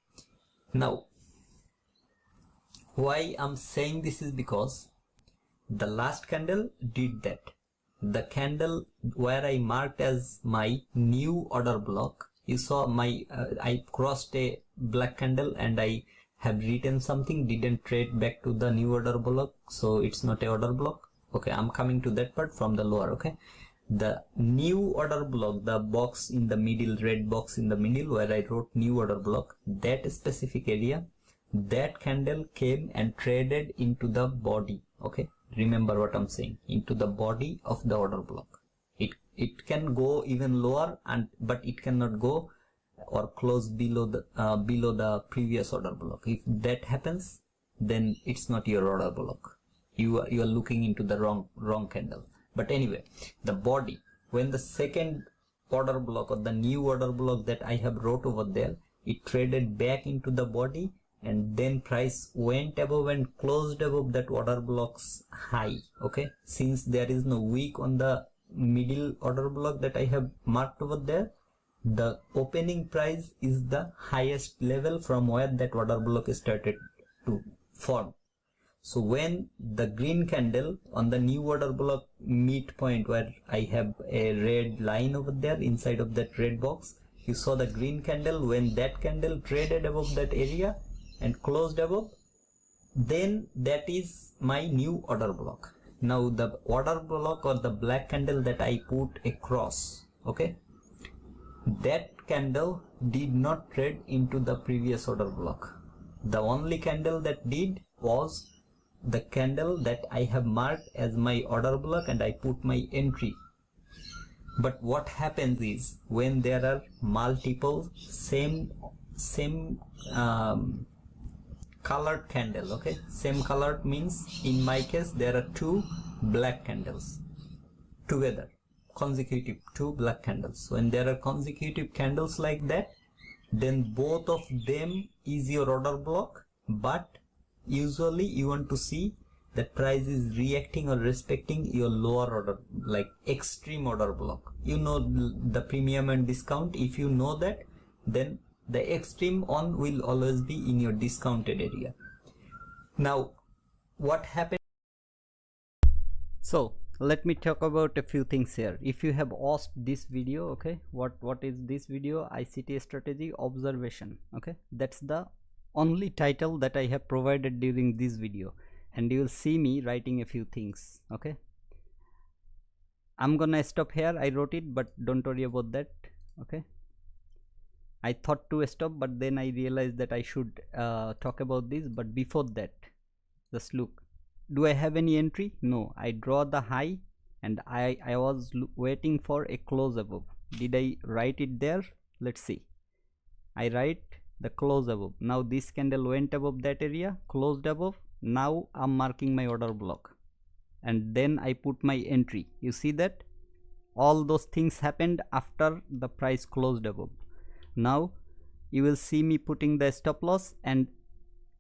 now why I'm saying this is because the last candle did that. The candle where I marked as my new order block, you saw my I crossed a black candle and I have written something, didn't trade back to the new order block, so it's not a order block. Okay, I'm coming to that part from the lower. Okay, the new order block, the box in the middle, red box in the middle where I wrote new order block, that specific area, that candle came and traded into the body. Okay, remember what I'm saying, into the body of the order block. It can go even lower, but it cannot go or close below the previous order block. If that happens, then it's not your order block. You are looking into the wrong candle. But anyway, the body, when the second order block or the new order block that I have wrote over there, it traded back into the body, and then price went above and closed above that order block's high. Okay, since there is no wick on the middle order block that I have marked over there, the opening price is the highest level from where that order block started to form. So when the green candle on the new order block midpoint, where I have a red line over there inside of that red box, you saw the green candle, when that candle traded above that area and closed above, then that is my new order block. Now the order block or the black candle that I put across, okay, that candle did not trade into the previous order block. The only candle that did was the candle that I have marked as my order block and I put my entry. But what happens is, when there are multiple same colored candle, okay, same colored means in my case there are two black candles together, consecutive two black candles. When there are consecutive candles like that, then both of them is your order block, but usually you want to see that price is reacting or respecting your lower order, like extreme order block. You know the premium and discount. If you know that, then the extreme on will always be in your discounted area. Now what happened? So let me talk about a few things here. If you have watched this video, okay, what is this video? ICT strategy observation. Okay, that's the only title that I have provided during this video, and you will see me writing a few things. Okay, I'm gonna stop here. I wrote it, but don't worry about that. Okay, I thought to stop, but then I realized that I should talk about this. But before that, just look, do I have any entry? No. I draw the high and I was waiting for a close above. Did I write it there? Let's see. I write the close above. Now this candle went above that area, closed above. Now I'm marking my order block, and then I put my entry. You see that all those things happened after the price closed above. Now you will see me putting the stop loss, and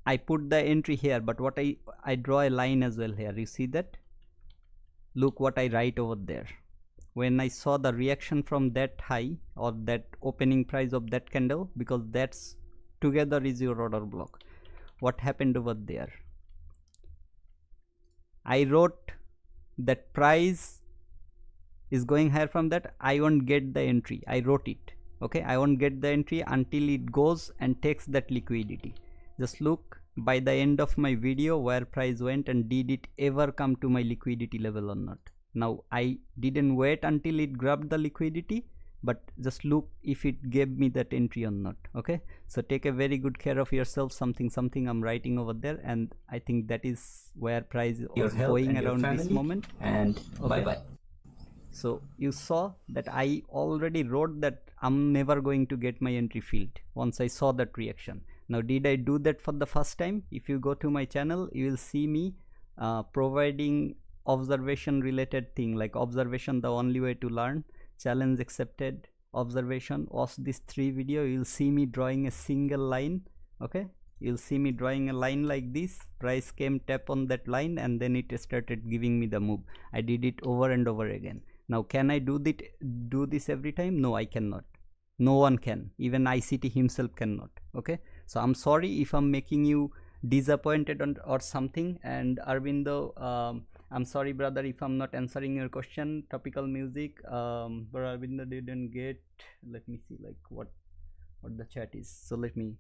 I put the entry here, but what I draw a line as well here. You see that? Look what I write over there. When I saw the reaction from that high or that opening price of that candle, because that's together is your order block, what happened over there? I wrote that price is going higher from that. I won't get the entry. I wrote it. Okay, I won't get the entry until it goes and takes that liquidity. Just look by the end of my video where price went, and did it ever come to my liquidity level or not. Now I didn't wait until it grabbed the liquidity. but just look if it gave me that entry or not. Okay, so take a very good care of yourself. Something I'm writing over there, and I think that is where price was going around this moment. And okay. bye bye. So you saw that I already wrote that I'm never going to get my entry filled once I saw that reaction. Now, did I do that for the first time? If you go to my channel, you will see me providing observation related thing, like observation the only way to learn, challenge accepted, observation. Watch this 3 video, you will see me drawing a single line. Okay, you'll see me drawing a line like this. Price came, tap on that line, and then it started giving me the move. I did it over and over again. Now, can I do this every time? No, I cannot. No one can. Even ICT himself cannot. Okay, so I'm sorry if I'm making you disappointed or something. And Arvindo, I'm sorry brother if I'm not answering your question. Topical music, but Arvindo didn't get, let me see like what the chat is. So let me,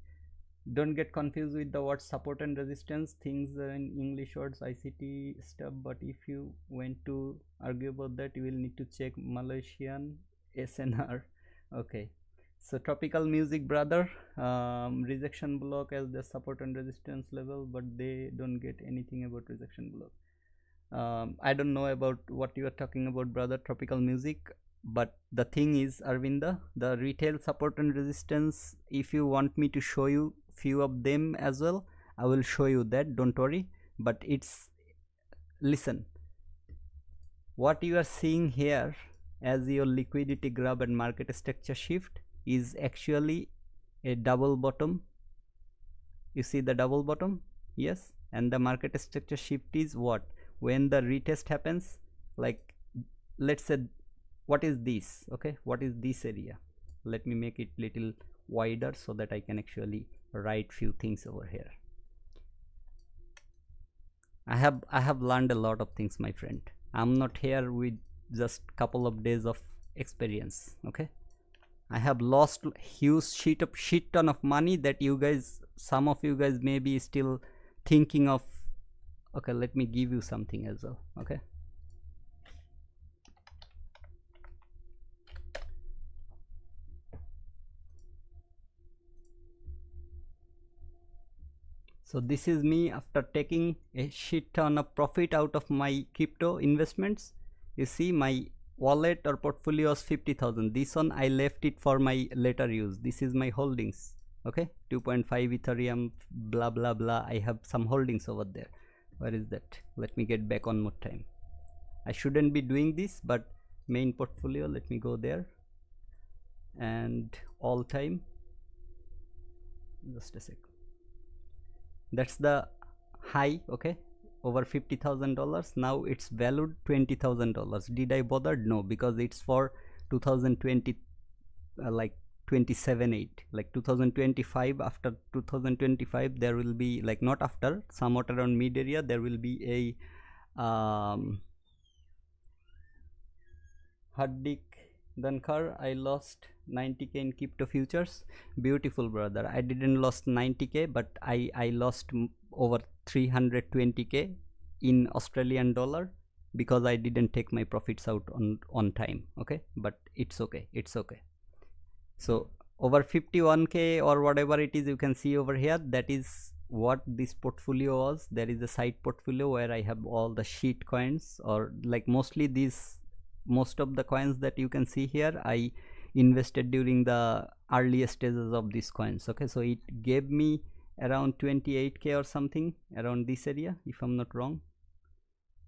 don't get confused with the words support and resistance, things in English words, ICT stuff. But if you went to argue about that, you will need to check Malaysian SNR. Okay, so tropical music brother, rejection block as the support and resistance level, but they don't get anything about rejection block. I don't know about what you are talking about brother, tropical music. But the thing is, Arvinda, the retail support and resistance, if you want me to show you few of them as well, I will show you that, don't worry. But it's, listen, what you are seeing here as your liquidity grab and market structure shift is actually a double bottom. You see the double bottom? Yes. And the market structure shift is what? When the retest happens, like let's say, what is this? Okay, what is this area? Let me make it little wider so that I can actually write few things over here. I have learned a lot of things, my friend. I'm not here with just couple of days of experience. Okay, I have lost huge shit ton of money that you guys, some of you guys may be still thinking of. Okay, let me give you something as well. Okay, so this is me after taking a shit ton of profit out of my crypto investments. You see my wallet or portfolio was 50,000. This one I left it for my later use. This is my holdings. Okay, 2.5 Ethereum, blah blah blah. I have some holdings over there. Where is that? Let me get back one more time. I shouldn't be doing this, but main portfolio, let me go there, and all time, just a sec. That's the high. Okay, over $50,000. Now it's valued $20,000. Did I bother? No, because it's for 2020, like 27/8, like 2025. After 2025 there will be, like, not after, somewhat around mid area, there will be a Hardik Dankar, I lost 90k in crypto futures. Beautiful brother, I didn't lost 90k, but I lost over 320k in Australian dollar because I didn't take my profits out on time. Okay, but it's okay, it's okay. So over 51k or whatever it is, you can see over here, that is what this portfolio was. There is a side portfolio where I have all the shit coins, or like mostly these, most of the coins that you can see here I invested during the earliest stages of these coins. Okay, so it gave me around 28k or something around this area, if I'm not wrong,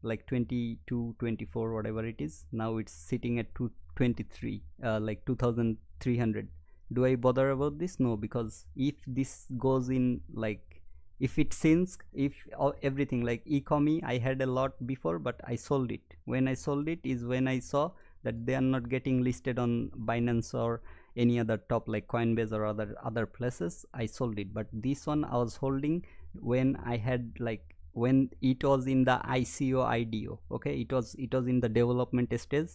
like 22, 24, whatever it is. Now it's sitting at 223, like 2300. Do I bother about this? No, because if this goes in, like, if it sinks, if everything, like economy, I had a lot before, but I sold it. When I sold it is when I saw that they are not getting listed on Binance or any other top like Coinbase or other places. I sold it. But this one I was holding when I had, like, when it was in the ICO IDO. Okay, it was in the development stage.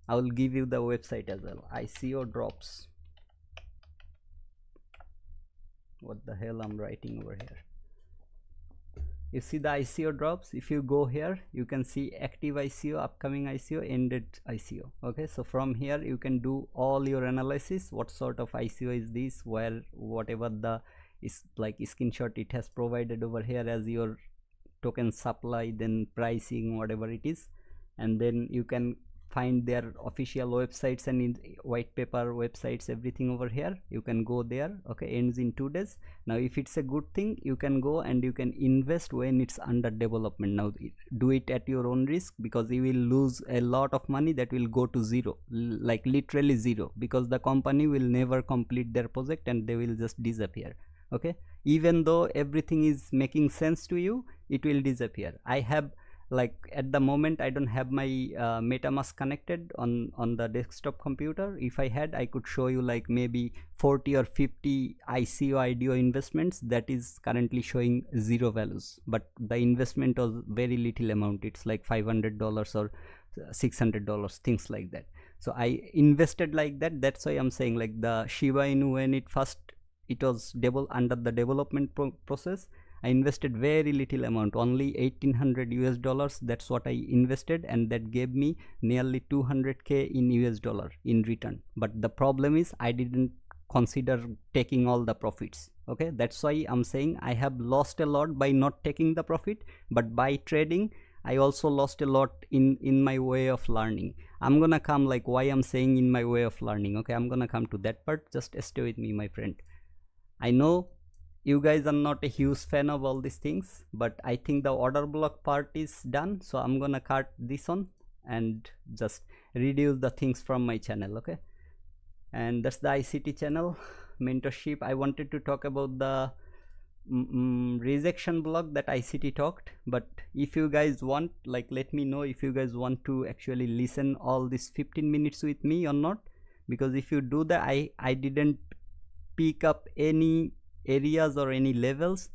I will give you the website as well. ICO drops. What the hell I'm writing over here? You see the ICO drops. If you go here, you can see active ICO, upcoming ICO, ended ICO. Okay, so from here you can do all your analysis. What sort of ICO is this, where whatever the is like screenshot it has provided over here as your token supply, then pricing, whatever it is, and then you can find their official websites and in white paper websites, everything over here. You can go there. Okay, ends in 2 days. Now if it's a good thing, you can go and you can invest when it's under development. Now do it at your own risk, because you will lose a lot of money that will go to zero, like literally zero, because the company will never complete their project and they will just disappear. Okay, even though everything is making sense to you, it will disappear. I have, like, at the moment I don't have my MetaMask connected on the desktop computer. If I had, I could show you like maybe 40 or 50 ICO IDO investments that is currently showing zero values, but the investment was very little amount. It's like $500 or $600, things like that. So I invested like that. That's why I'm saying, like, the Shiba Inu, when it was under the development process, I invested very little amount, only $1,800 US. That's what I invested, and that gave me nearly 200k in US dollar in return. But the problem is I didn't consider taking all the profits. Okay, that's why I'm saying I have lost a lot by not taking the profit, but by trading I also lost a lot in my way of learning. I'm gonna come, like, why I'm saying in my way of learning. Okay, I'm gonna come to that part. Just stay with me, my friend. I know you guys are not a huge fan of all these things, but I think the order block part is done, so I'm gonna cut this on and just reduce the things from my channel. Okay, and that's the ICT channel mentorship. I wanted to talk about the rejection block that ICT talked, but if you guys want, like, let me know if you guys want to actually listen all these 15 minutes with me or not, because if you do that, I didn't pick up any areas or any levels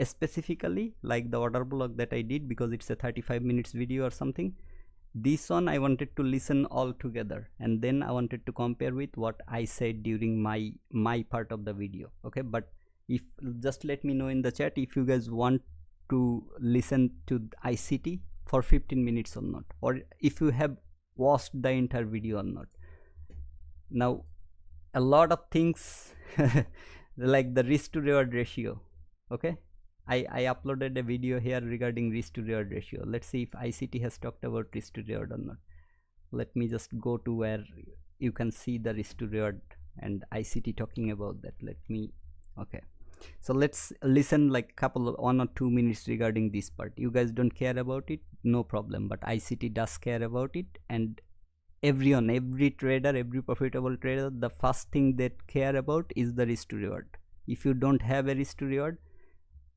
specifically, like the order block that I did, because it's a 35 minutes video or something. This one I wanted to listen all together, and then I wanted to compare with what I said during my part of the video. Okay, but if just let me know in the chat if you guys want to listen to ICT for 15 minutes or not, or if you have watched the entire video or not. Now a lot of things like the risk to reward ratio. Okay, I uploaded a video here regarding risk to reward ratio. Let's see if ICT has talked about risk to reward or not. Let me just go to where you can see the risk to reward and ICT talking about that. Let me, okay, so let's listen like couple of 1 or 2 minutes regarding this part. You guys don't care about it, no problem, but ICT does care about it. And everyone, every trader, every profitable trader, the first thing they care about is the risk to reward. If you don't have a risk to reward,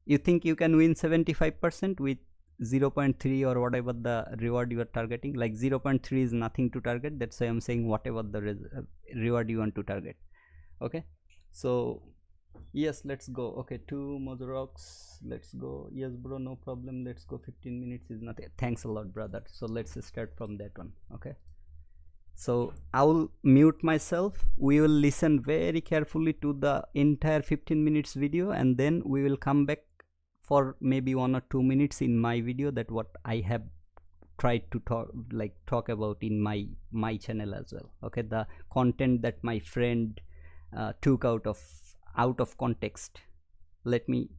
you think you can win 75% with 0.3 or whatever the reward you are targeting. Like 0.3 is nothing to target. That's why I'm saying whatever the reward you want to target. Okay, so yes, let's go. Okay, 2 Mozorox, let's go. Yes bro, no problem, let's go. 15 minutes is nothing. Thanks a lot, brother. So let's start from that one. Okay, so I will mute myself. We will listen very carefully to the entire 15 minutes video, and then we will come back for maybe 1 or 2 minutes in my video, that what I have tried to talk about in my channel as well. Okay, the content that my friend took out of context. Let me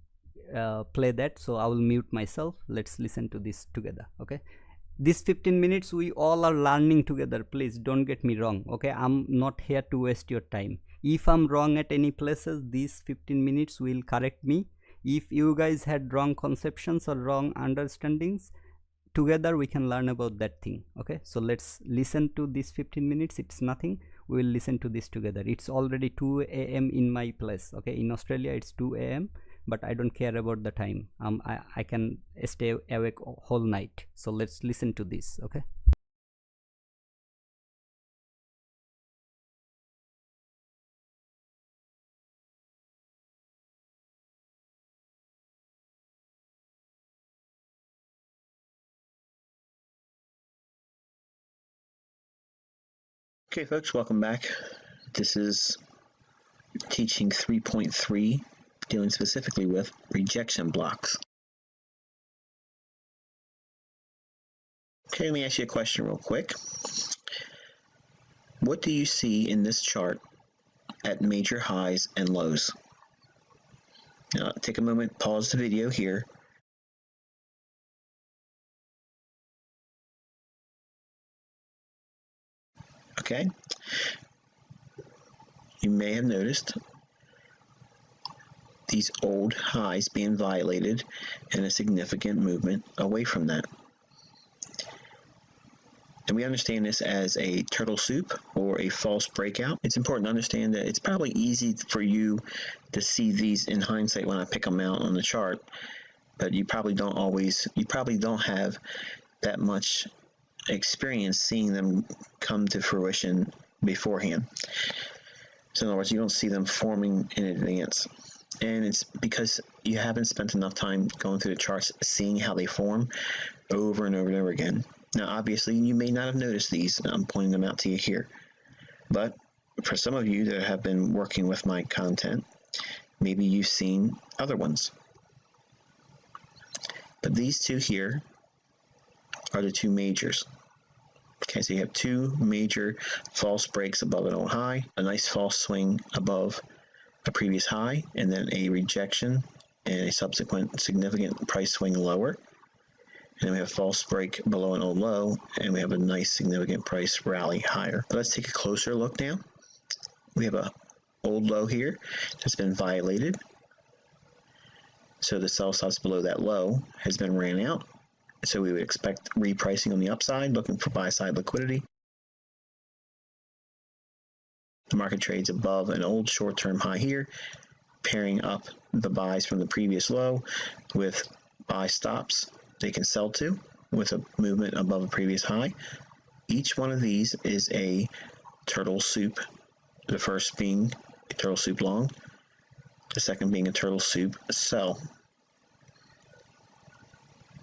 play that. So I will mute myself. Let's listen to this together. Okay, this 15 minutes we all are learning together. Please don't get me wrong. Okay, I'm not here to waste your time. If I'm wrong at any places, these 15 minutes will correct me. If you guys had wrong conceptions or wrong understandings, together we can learn about that thing. Okay, so let's listen to this 15 minutes. It's nothing, we will listen to this together. It's already 2 a.m. in my place. Okay, in Australia it's 2 a.m., but I don't care about the time. I can stay awake whole night. So let's listen to this. Okay, Okay, folks, welcome back. This is teaching 3.3, dealing specifically with rejection blocks. Okay, let me ask you a question real quick. What do you see in this chart at major highs and lows? Now, take a moment, pause the video here. Okay, you may have noticed these old highs being violated and a significant movement away from that. And we understand this as a turtle soup or a false breakout. It's important to understand that it's probably easy for you to see these in hindsight when I pick them out on the chart, but you probably don't have that much experience seeing them come to fruition beforehand. So in other words, you don't see them forming in advance. And it's because you haven't spent enough time going through the charts, seeing how they form over and over and over again. Now, obviously, you may not have noticed these. I'm pointing them out to you here. But for some of you that have been working with my content, maybe you've seen other ones. But these two here are the two majors. Okay, so you have two major false breaks above an old high, a nice false swing above a previous high, and then a rejection and a subsequent significant price swing lower. And then we have a false break below an old low, and we have a nice significant price rally higher. But let's take a closer look now. We have a old low here that's been violated. So the sell stops below that low has been ran out. So we would expect repricing on the upside, looking for buy-side liquidity. The market trades above an old short-term high here, pairing up the buys from the previous low with buy stops they can sell to with a movement above a previous high. Each one of these is a turtle soup, the first being a turtle soup long, the second being a turtle soup sell.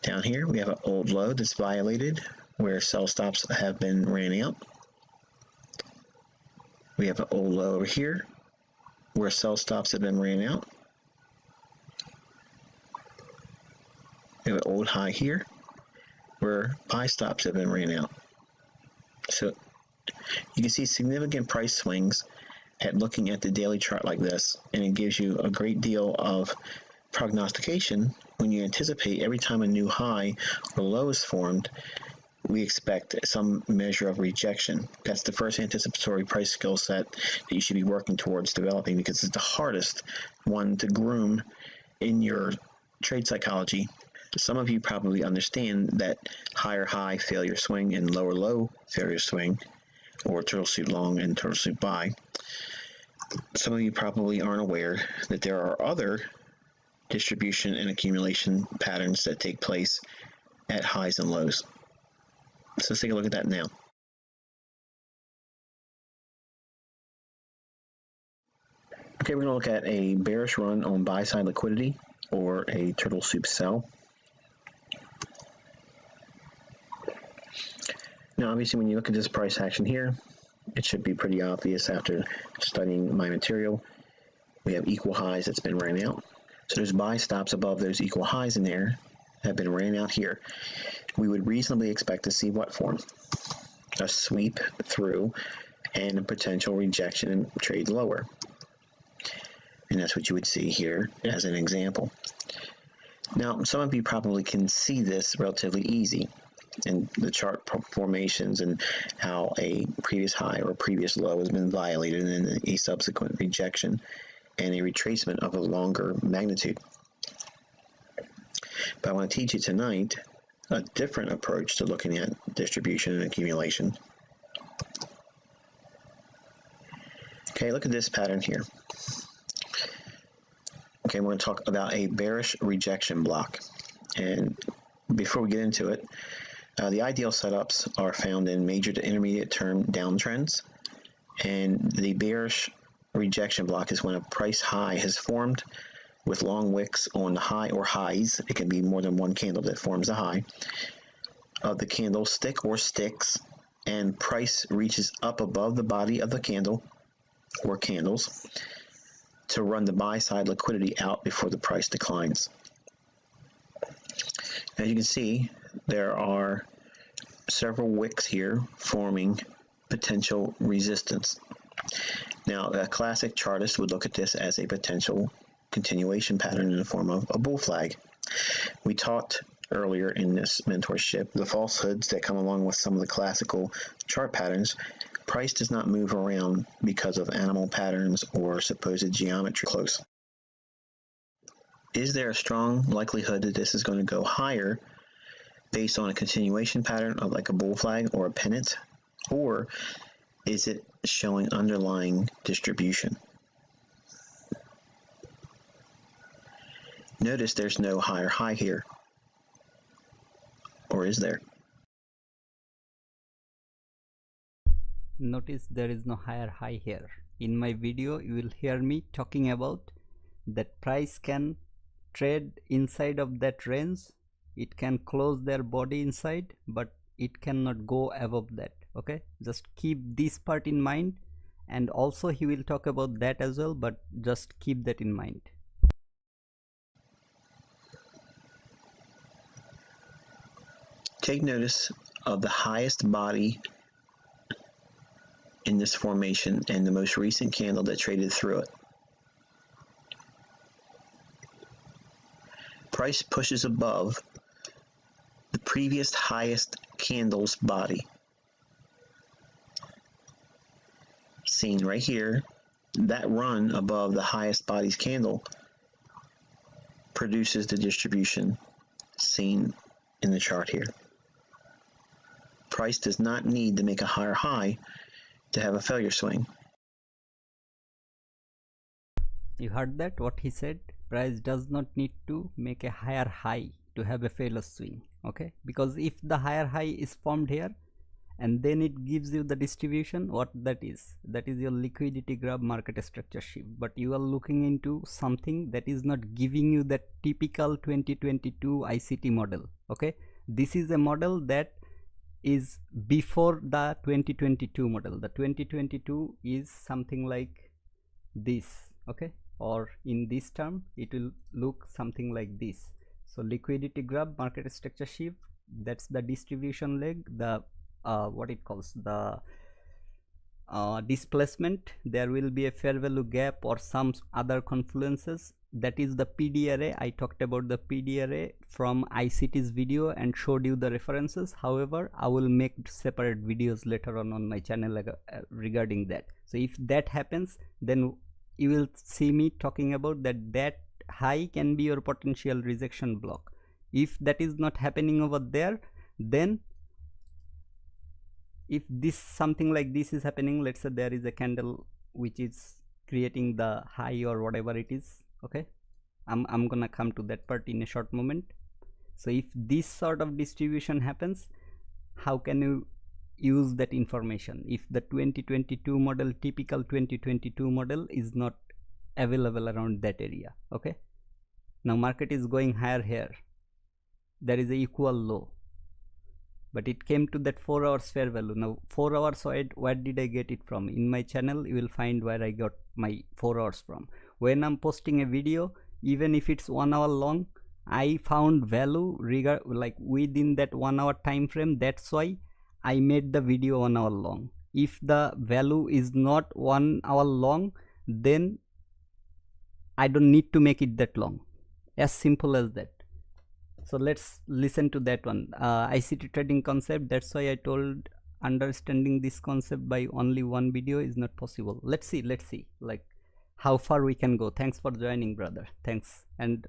Down here we have an old low that's violated where sell stops have been ran out. We have an old low over here where sell stops have been ran out. We have an old high here where buy stops have been ran out. So you can see significant price swings at looking at the daily chart like this, and it gives you a great deal of prognostication when you anticipate every time a new high or low is formed. We expect some measure of rejection. That's the first anticipatory price skill set that you should be working towards developing, because it's the hardest one to groom in your trade psychology. Some of you probably understand that higher high failure swing and lower low failure swing, or turtle soup long and turtle soup buy. Some of you probably aren't aware that there are other distribution and accumulation patterns that take place at highs and lows. So let's take a look at that now. Okay, we're going to look at a bearish run on buy-side liquidity, or a turtle soup sell. Now, obviously, when you look at this price action here, it should be pretty obvious after studying my material. We have equal highs that's been ran out. So there's buy stops above those equal highs in there that have been ran out here. We would reasonably expect to see what form? A sweep through and a potential rejection and trade lower. And that's what you would see here as an example. Now, some of you probably can see this relatively easy in the chart formations and how a previous high or previous low has been violated, and then a subsequent rejection and a retracement of a longer magnitude. But I want to teach you tonight a different approach to looking at distribution and accumulation. Okay, look at this pattern here. Okay, we're going to talk about a bearish rejection block. And before we get into it, the ideal setups are found in major to intermediate term downtrends. And the bearish rejection block is when a price high has formed with long wicks on the high or highs. It can be more than one candle that forms a high of the candlestick or sticks, and price reaches up above the body of the candle or candles to run the buy side liquidity out before the price declines. As you can see, there are several wicks here forming potential resistance. Now, a classic chartist would look at this as a potential continuation pattern in the form of a bull flag. We talked earlier in this mentorship the falsehoods that come along with some of the classical chart patterns. Price does not move around because of animal patterns or supposed geometry close. Is there a strong likelihood that this is going to go higher based on a continuation pattern of like a bull flag or a pennant, or is it showing underlying distribution? Notice there's no higher high here, or is there? Notice there is no higher high here. In my video you will hear me talking about that price can trade inside of that range. It can close their body inside, but it cannot go above that. Okay, just keep this part in mind, and also he will talk about that as well, but just keep that in mind. Take notice of the highest body in this formation and the most recent candle that traded through it. Price pushes above the previous highest candle's body. Seen right here, that run above the highest body's candle produces the distribution seen in the chart here. Price does not need to make a higher high to have a failure swing. You heard that, what he said? Price does not need to make a higher high to have a failure swing. Okay, because if the higher high is formed here and then it gives you the distribution, what that is your liquidity grab market structure shift, but you are looking into something that is not giving you that typical 2022 ICT model. Okay, this is a model that is before the 2022 model. The 2022 is something like this. Okay, or in this term it will look something like this. So liquidity grab market structure shift, that's the distribution leg. The what it calls the displacement, there will be a fair value gap or some other confluences. That is the PD array. I talked about the PD array from ICT's video and showed you the references. However, I will make separate videos later on my channel regarding that. So if that happens, then you will see me talking about that high can be your potential rejection block. If that is not happening over there, then if this something like this is happening, let's say there is a candle which is creating the high or whatever it is. Okay, I'm gonna come to that part in a short moment. So if this sort of distribution happens, how can you use that information if the 2022 model, typical 2022 model is not available around that area? Okay, now market is going higher here, there is a equal low, but it came to that 4 hours fair value. Now 4 hours, where did I get it from? In my channel you will find where I got my 4 hours from. When I'm posting a video, even if it's 1 hour long, I found value like within that 1 hour time frame. That's why I made the video 1 hour long. If the value is not 1 hour long, then I don't need to make it that long. As simple as that. So let's listen to that one. ICT trading concept. That's why I told understanding this concept by only one video is not possible. Let's see like how far we can go. Thanks for joining, brother. Thanks. And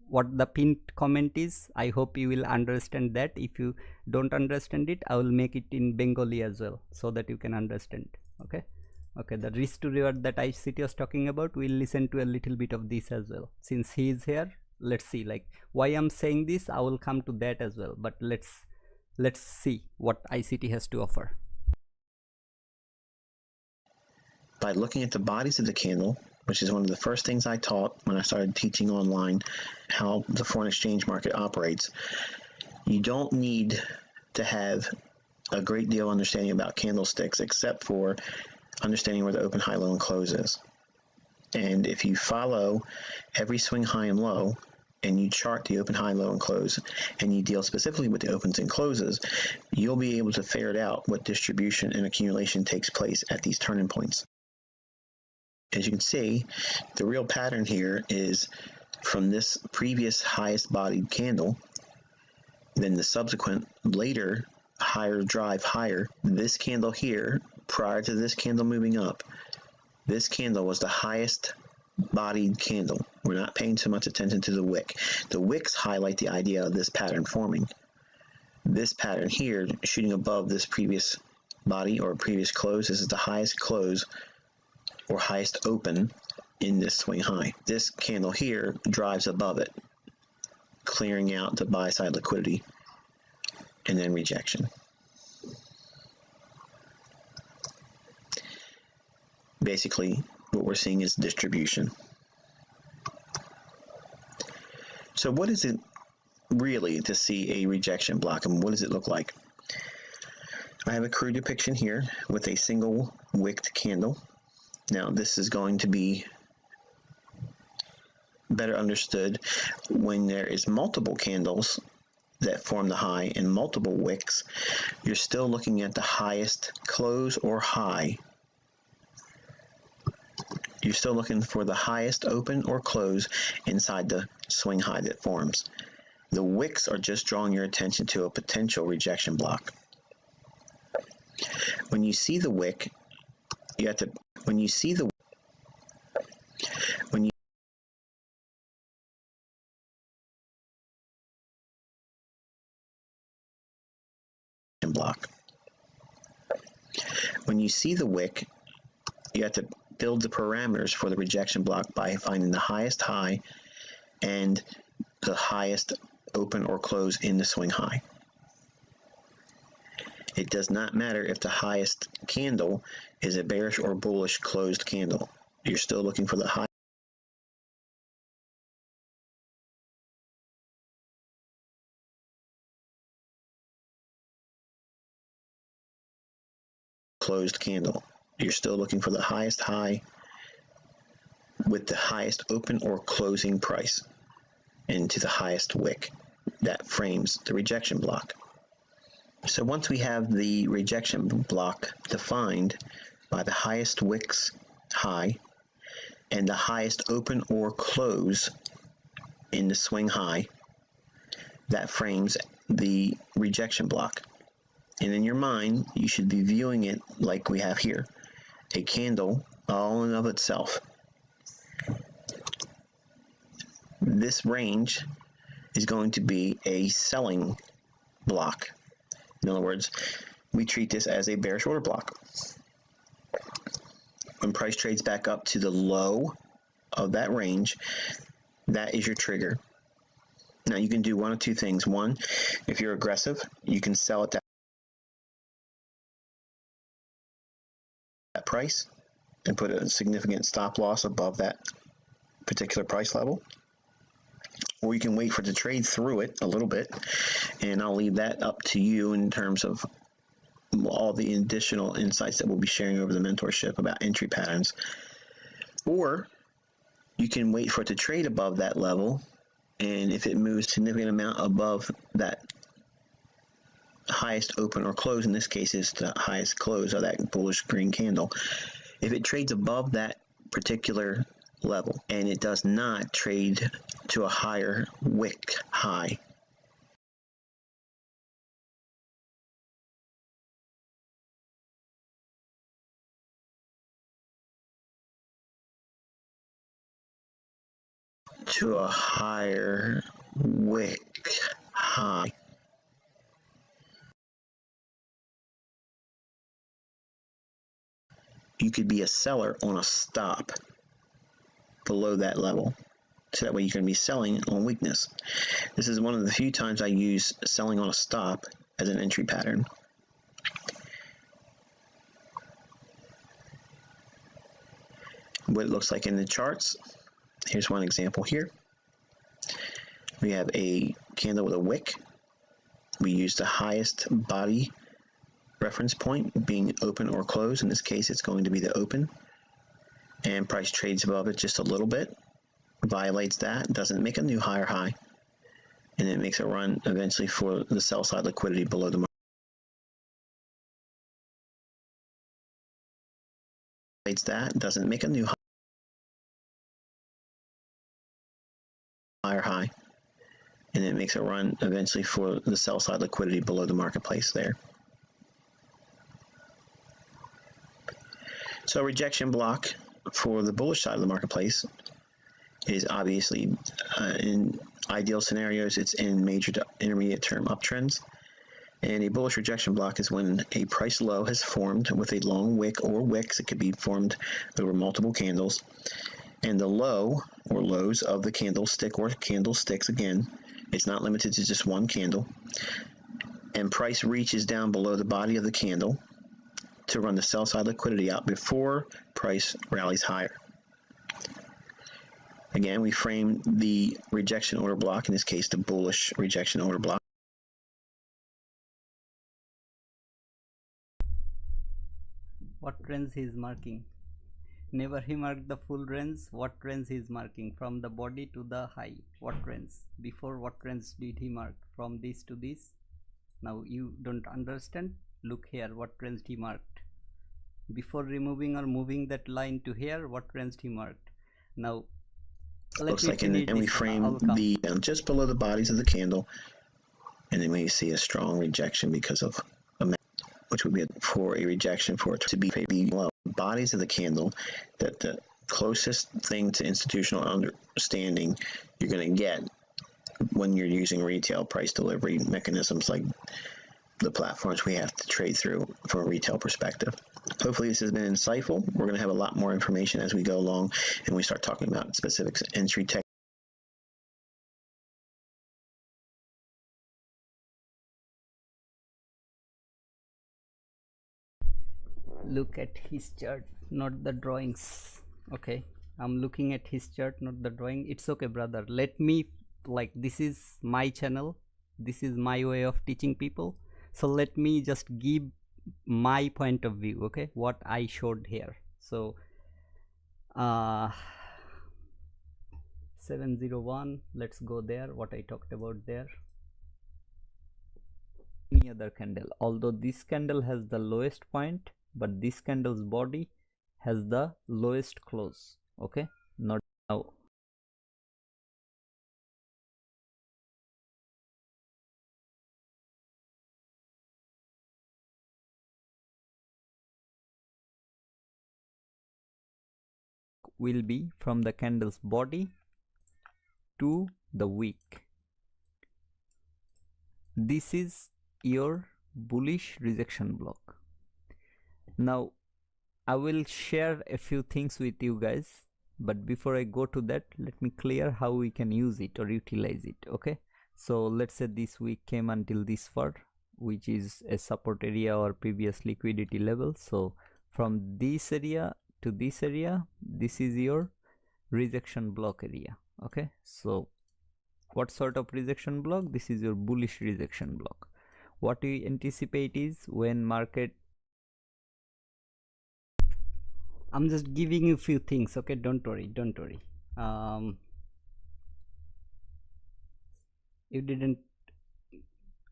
what the pinned comment is, I hope you will understand that. If you don't understand it, I will make it in Bengali as well so that you can understand. Okay, the risk to reward that ICT was talking about, we'll listen to a little bit of this as well. Since he is here, let's see like why I'm saying this. I will come to that as well, but let's see what ICT has to offer. By looking at the bodies of the candle, which is one of the first things I taught when I started teaching online how the foreign exchange market operates, you don't need to have a great deal of understanding about candlesticks except for understanding where the open, high, low, and close is. And if you follow every swing high and low, and you chart the open, high, low, and close, and you deal specifically with the opens and closes, you'll be able to ferret out what distribution and accumulation takes place at these turning points. As you can see, the real pattern here is from this previous highest bodied candle, then the subsequent later higher drive higher, this candle here, prior to this candle moving up, this candle was the highest bodied candle. We're not paying too much attention to the wick. The wicks highlight the idea of this pattern forming. This pattern here, shooting above this previous body or previous close, this is the highest close or highest open in this swing high. This candle here drives above it, clearing out the buy side liquidity and then rejection. Basically, what we're seeing is distribution. So what is it really to see a rejection block, and what does it look like? I have a crude depiction here with a single wicked candle. Now this is going to be better understood when there is multiple candles that form the high and multiple wicks. You're still looking at the highest close or high. You're still looking for the highest open or close inside the swing high that forms. The wicks are just drawing your attention to a potential rejection block. When you see the wick, you have to, when you block. When you see the wick, you have to build the parameters for the rejection block by finding the highest high and the highest open or close in the swing high. It does not matter if the highest candle is a bearish or bullish closed candle. You're still looking for the high closed candle. You're still looking for the highest high with the highest open or closing price into the highest wick. That frames the rejection block. So once we have the rejection block defined by the highest wicks high and the highest open or close in the swing high, that frames the rejection block. And in your mind, you should be viewing it like we have here, a candle all in of itself. This range is going to be a selling block. In other words, we treat this as a bearish order block. When price trades back up to the low of that range, that is your trigger. Now you can do one of two things. One, if you're aggressive, you can sell at that price and put a significant stop loss above that particular price level. Or you can wait for it to trade through it a little bit, and I'll leave that up to you in terms of all the additional insights that we'll be sharing over the mentorship about entry patterns. Or you can wait for it to trade above that level, and if it moves a significant amount above that highest open or close, in this case is the highest close of that bullish green candle, if it trades above that particular level and it does not trade to a higher wick high, to a higher wick high, you could be a seller on a stop below that level. So that way you can be selling on weakness. This is one of the few times I use selling on a stop as an entry pattern. What it looks like in the charts, here's one example here. We have a candle with a wick. We use the highest body reference point being open or close. In this case, it's going to be the open. And price trades above it just a little bit. violates that, doesn't make a new higher high, and it makes a run eventually for the sell side liquidity below the market. That doesn't make a new higher high, and it makes a run eventually for the sell side liquidity below the marketplace there. So rejection block for the bullish side of the marketplace is obviously in ideal scenarios, it's in major to intermediate term uptrends. And a bullish rejection block is when a price low has formed with a long wick or wicks. It could be formed over multiple candles. And the low or lows of the candlestick or candlesticks, again, it's not limited to just one candle. And price reaches down below the body of the candle to run the sell side liquidity out before price rallies higher. Again, we frame the rejection order block, in this case, the bullish rejection order block. What range he is marking? Never he marked the full range. What range he is marking? From the body to the high. What range? Before, what range did he mark? From this to this. Now you don't understand. Look here, what range he marked. Before removing or moving that line to here, what range he marked. Now Looks like and we frame the just below the bodies of the candle, and then we see a strong rejection because of which would be for a rejection for it to be below bodies of the candle. That the closest thing to institutional understanding you're going to get when you're using retail price delivery mechanisms like the platforms we have to trade through from a retail perspective. Hopefully this has been insightful. We're going to have a lot more information as we go along and we start talking about specific entry tech. Look at his chart, not the drawings. Okay, I'm looking at his chart, not the drawing. It's okay, brother. Let me, like, this is my channel, this is my way of teaching people, so let me just give my point of view. Okay, what I showed here. So 701, let's go there, what I talked about there. Any other candle, although this candle has the lowest point, but this candle's body has the lowest close. Okay, not now. Will be from the candle's body to the wick. This is your bullish rejection block. Now I will share a few things with you guys, but before I go to that, let me clear how we can use it or utilize it. Okay, so let's say this wick came until this far, which is a support area or previous liquidity level. So from this area to this area, this is your rejection block area. Okay, so what sort of rejection block? This is your bullish rejection block. What we anticipate is when market, I'm just giving you a few things. Okay, don't worry, don't worry. You didn't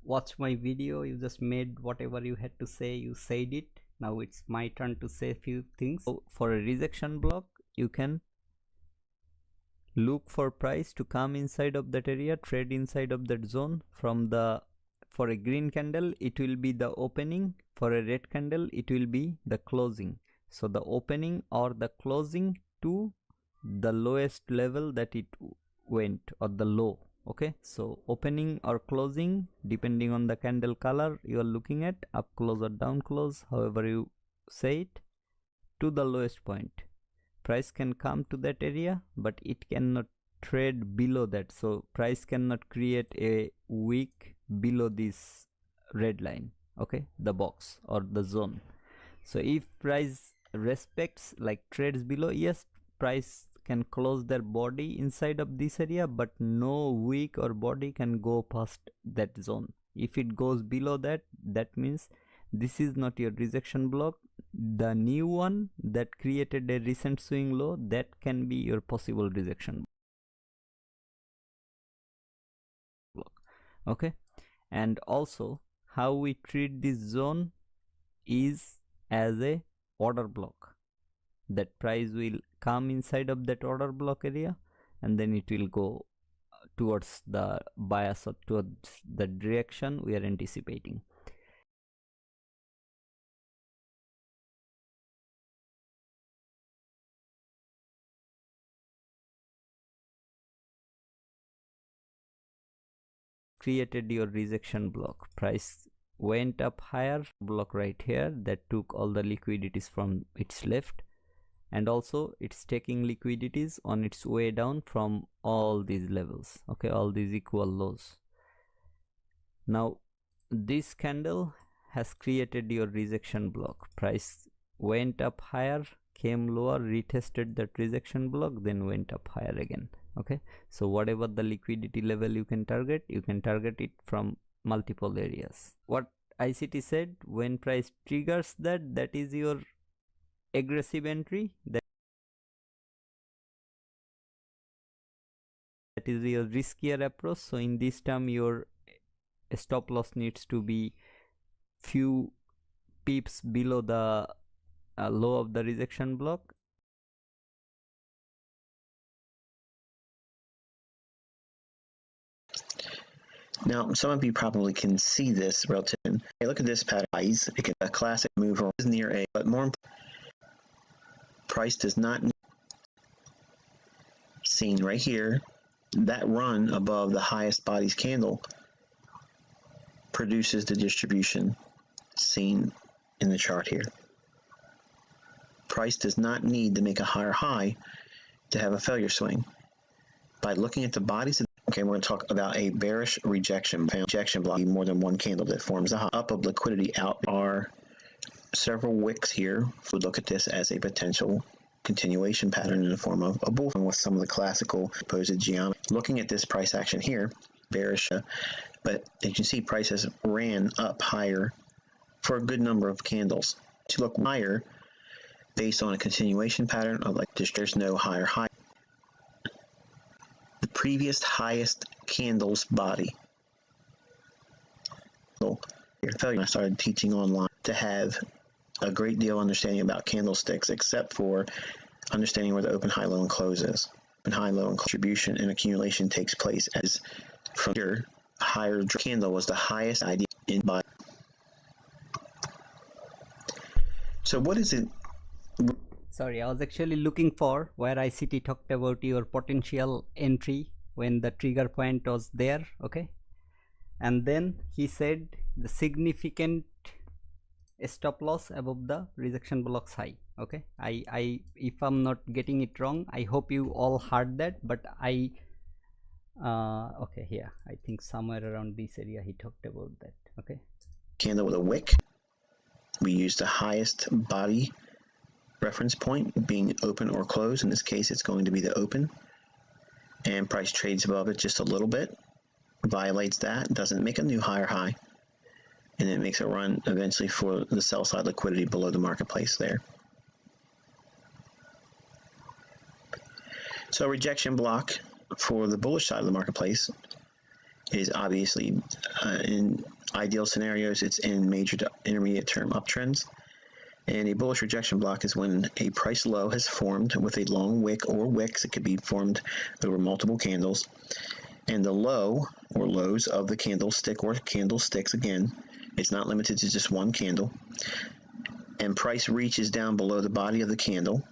watch my video, you just made whatever you had to say, you said it. Now it's my turn to say a few things. So for a rejection block, you can look for price to come inside of that area, trade inside of that zone. From the, for a green candle it will be the opening, for a red candle it will be the closing. So the opening or the closing to the lowest level that it went, or the low. Okay, so opening or closing depending on the candle color you are looking at, up close or down close, however you say it, to the lowest point. Price can come to that area, but it cannot trade below that. So price cannot create a wick below this red line. Okay, the box or the zone. So if price respects, like trades below, yes, price can close their body inside of this area, but no wick or body can go past that zone. If it goes below that, that means this is not your rejection block. The new one that created a recent swing low, that can be your possible rejection. okay. And also how we treat this zone is as a order block. That price will come inside of that order block area, and then it will go towards the bias or towards the direction we are anticipating. Created your rejection block. Price went up higher, block right here that took all the liquidities from its left, and also it's taking liquidities on its way down from all these levels, okay, all these equal lows. Now this candle has created your rejection block. Price went up higher, came lower, retested that rejection block, then went up higher again, okay. So whatever the liquidity level you can target it from multiple areas. What ICT said, when price triggers that, that is your aggressive entry, that is your riskier approach. So in this term your stop loss needs to be few pips below the low of the rejection block. Now, some of you probably can see this relative. Hey, look at this pattern. It can a classic mover is near a, but more price does not seen right here. That run above the highest body's candle produces the distribution seen in the chart here. Price does not need to make a higher high to have a failure swing. By looking at the bodies of okay, we're going to talk about a bearish rejection block, more than one candle that forms a high. Up of liquidity out are several wicks here. We look at this as a potential continuation pattern in the form of a bull with some of the classical supposed geometry. Looking at this price action here, bearish, but as you can see, prices ran up higher for a good number of candles. To look higher based on a continuation pattern of like there's no higher high. The previous highest candle's body. So I started teaching online to have a great deal of understanding about candlesticks, except for understanding where the open, high, low, and close is. And high, low, and distribution and accumulation takes place as from here, higher candle was the highest idea in buy. So what is it? Sorry, I was actually looking for where ICT talked about your potential entry when the trigger point was there, okay. And then he said the significant stop loss above the rejection blocks high, okay. I if I'm not getting it wrong, I hope you all heard that, but I okay, here I think somewhere around this area he talked about that, okay. Candle with a wick. We use the highest body reference point being open or closed. In this case, it's going to be the open, and price trades above it just a little bit, violates that, doesn't make a new higher high, and it makes a run eventually for the sell side liquidity below the marketplace there. So a rejection block for the bullish side of the marketplace is obviously in ideal scenarios, it's in major to intermediate term uptrends. And a bullish rejection block is when a price low has formed with a long wick or wicks. It could be formed over multiple candles. And the low or lows of the candlestick or candlesticks, again, it's not limited to just one candle. And price reaches down below the body of the candle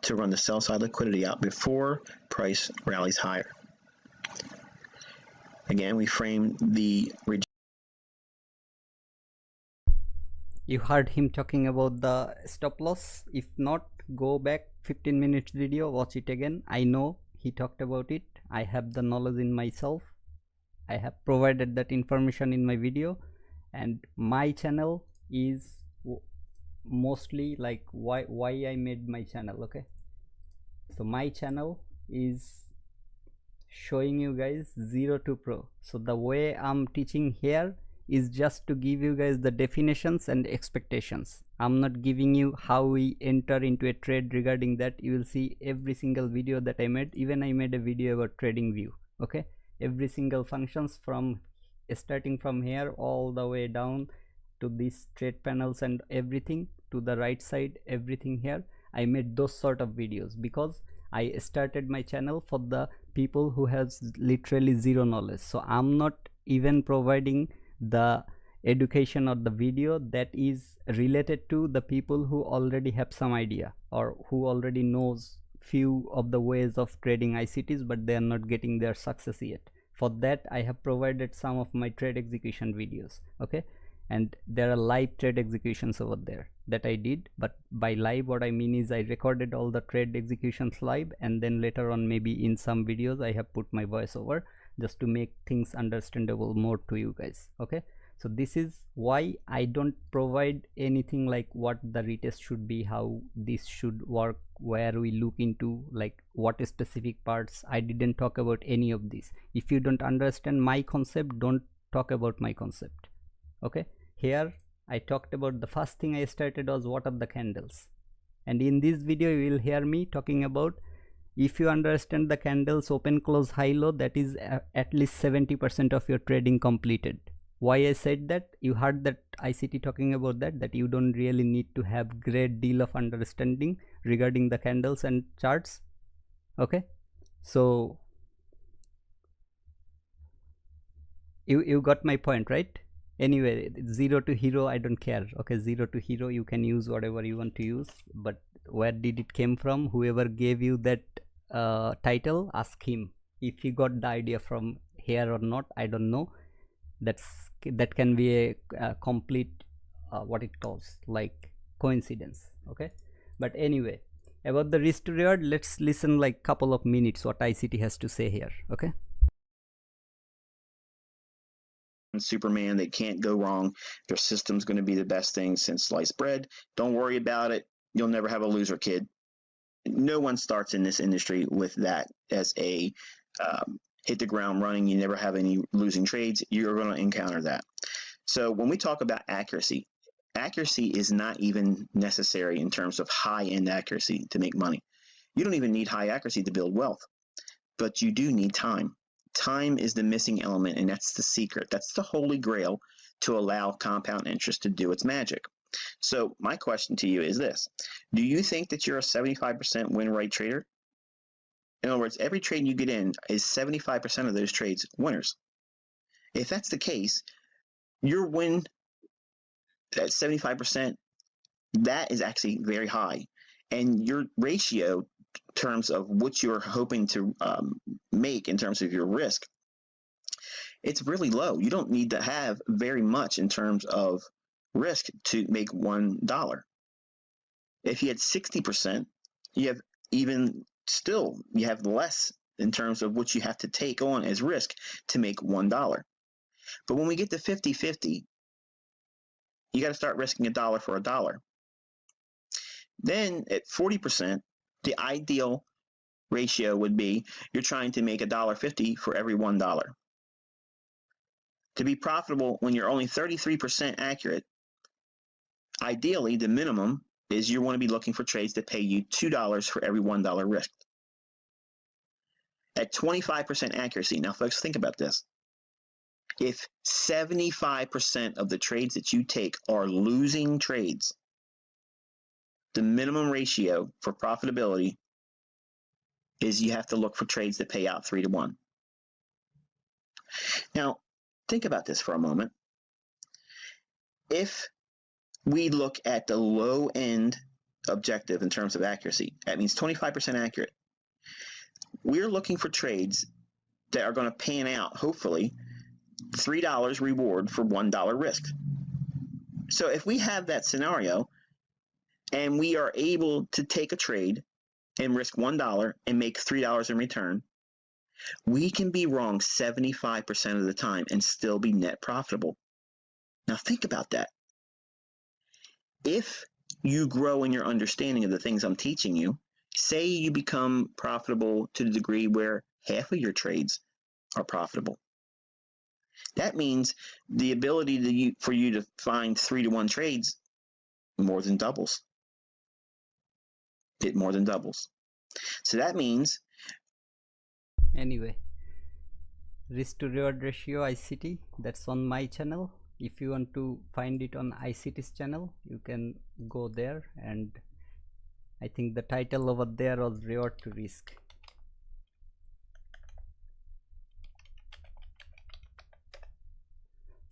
to run the sell side liquidity out before price rallies higher. Again, we frame the You heard him talking about the stop loss. If not, go back 15 minutes video, watch it again. I know he talked about it. I have the knowledge in myself. I have provided that information in my video, and my channel is mostly like why I made my channel, okay. So my channel is showing you guys 0 to pro. So the way I'm teaching here is just to give you guys the definitions and expectations. I'm not giving you how we enter into a trade. Regarding that, you will see every single video that I made. Even I made a video about trading view, okay. Every single functions from starting from here all the way down to these trade panels and everything to the right side, everything here. I made those sort of videos because I started my channel for the people who has literally zero knowledge. So I'm not even providing the education or the video that is related to the people who already have some idea or who already knows few of the ways of trading ICTs, but they are not getting their success yet. For that I have provided some of my trade execution videos, okay, and there are live trade executions over there that I did. But by live, what I mean is I recorded all the trade executions live, and then later on maybe in some videos I have put my voice over just to make things understandable more to you guys, okay. So this is why I don't provide anything like what the retest should be, how this should work, where we look into like what specific parts. I didn't talk about any of this. If you don't understand my concept, don't talk about my concept, okay. Here I talked about, the first thing I started was what are the candles, and in this video you will hear me talking about, if you understand the candles open, close, high, low, that is at least 70% of your trading completed. Why I said that? You heard that ICT talking about that you don't really need to have great deal of understanding regarding the candles and charts, okay. So you got my point, right? Anyway, zero to hero, I don't care, okay. Zero to hero, you can use whatever you want to use, but where did it came from? Whoever gave you that title, ask him if he got the idea from here or not. I don't know. That can be a complete what it calls like coincidence, okay. But anyway, about the risk to reward, let's listen like couple of minutes what ICT has to say here, okay. Superman, they can't go wrong. Their system's going to be the best thing since sliced bread. Don't worry about it. You'll never have a loser, kid. No one starts in this industry with that as a hit the ground running. You never have any losing trades. You're going to encounter that. So when we talk about accuracy, accuracy is not even necessary in terms of high-end accuracy to make money. You don't even need high accuracy to build wealth, but you do need time. Time is the missing element, and that's the secret. That's the holy grail to allow compound interest to do its magic. So my question to you is this. Do you think that you're a 75% win rate trader? In other words, every trade you get in is 75% of those trades winners. If that's the case, your win at 75%, that is actually very high. And your ratio in terms of what you're hoping to make in terms of your risk, it's really low. You don't need to have very much in terms of risk to make $1. If you had 60%, you have even still, you have less in terms of what you have to take on as risk to make $1. But when we get to 50-50, you got to start risking $1 for $1. Then at 40%, the ideal ratio would be you're trying to make $1.50 for every $1. To be profitable when you're only 33% accurate, ideally the minimum is you want to be looking for trades that pay you $2 for every $1 risk. At 25% accuracy, now folks, think about this. If 75% of the trades that you take are losing trades, the minimum ratio for profitability is you have to look for trades that pay out 3-to-1. Now, think about this for a moment. If we look at the low end objective in terms of accuracy, that means 25% accurate. We're looking for trades that are going to pan out, hopefully, $3 reward for $1 risk. So if we have that scenario and we are able to take a trade and risk $1 and make $3 in return, we can be wrong 75% of the time and still be net profitable. Now think about that. If you grow in your understanding of the things I'm teaching you, say you become profitable to the degree where half of your trades are profitable. That means the ability for you to find 3-to-1 trades more than doubles. It more than doubles. So that means, anyway, risk to reward ratio ICT, that's on my channel. If you want to find it on ICT's channel, you can go there, and I think the title over there was reward to risk.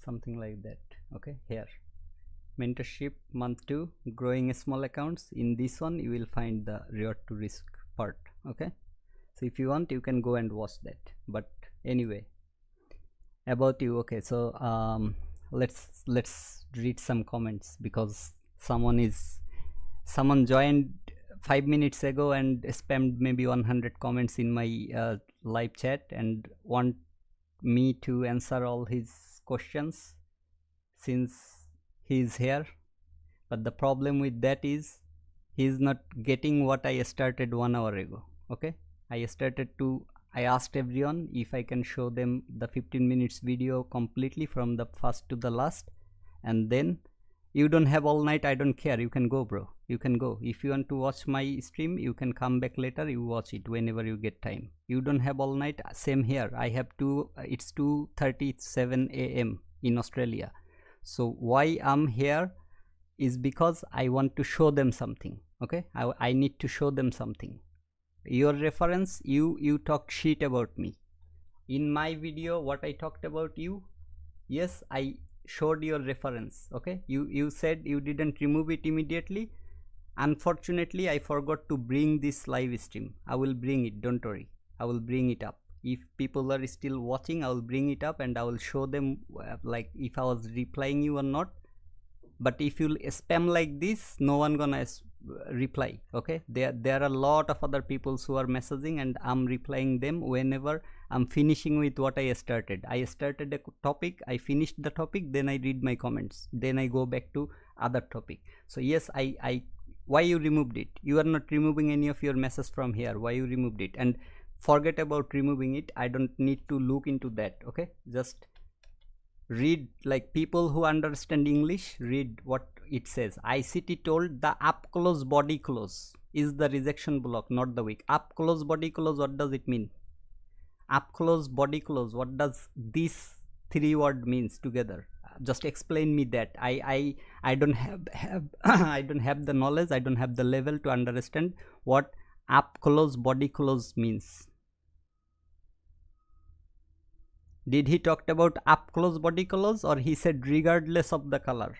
Something like that. Okay, here mentorship month 2, growing small accounts. In this one you will find the reward to risk part. Okay, so if you want you can go and watch that. But anyway, about you. Okay, so let's read some comments, because someone joined 5 minutes ago and spammed maybe 100 comments in my live chat and want me to answer all his questions since he is here. But the problem with that is he is not getting what I started 1 hour ago. Okay, I asked everyone if I can show them the 15 minutes video completely from the first to the last, and then you don't have all night, I don't care, you can go, bro, you can go. If you want to watch my stream, you can come back later, you watch it whenever you get time. You don't have all night, same here. I have it's 2:37 a.m. in Australia. So why I'm here is because I want to show them something. Okay, I need to show them something. Your reference, you talked shit about me in my video. What I talked about you, yes, I showed your reference. Okay, you said you didn't remove it immediately. Unfortunately, I forgot to bring this live stream. I will bring it, don't worry, I will bring it up. If people are still watching, I will bring it up and I will show them like if I was replying you or not. But if you spam like this, no one gonna reply. Okay, there are a lot of other people who are messaging, and I'm replying them whenever I'm finishing with what I started. I started a topic, I finished the topic, then I read my comments, then I go back to other topic. So yes, I why you removed it? You are not removing any of your messages from here. Why you removed it? And forget about removing it, I don't need to look into that. Okay, just read, like people who understand English, read what it says. ICT told the up close body close is the rejection block, not the wick. Up close body close, what does it mean? Up close body close, what does this 3 word means together? Just explain me that. I don't have I don't have the knowledge, I don't have the level to understand what up close body close means. Did he talk about up close body close, or he said regardless of the color?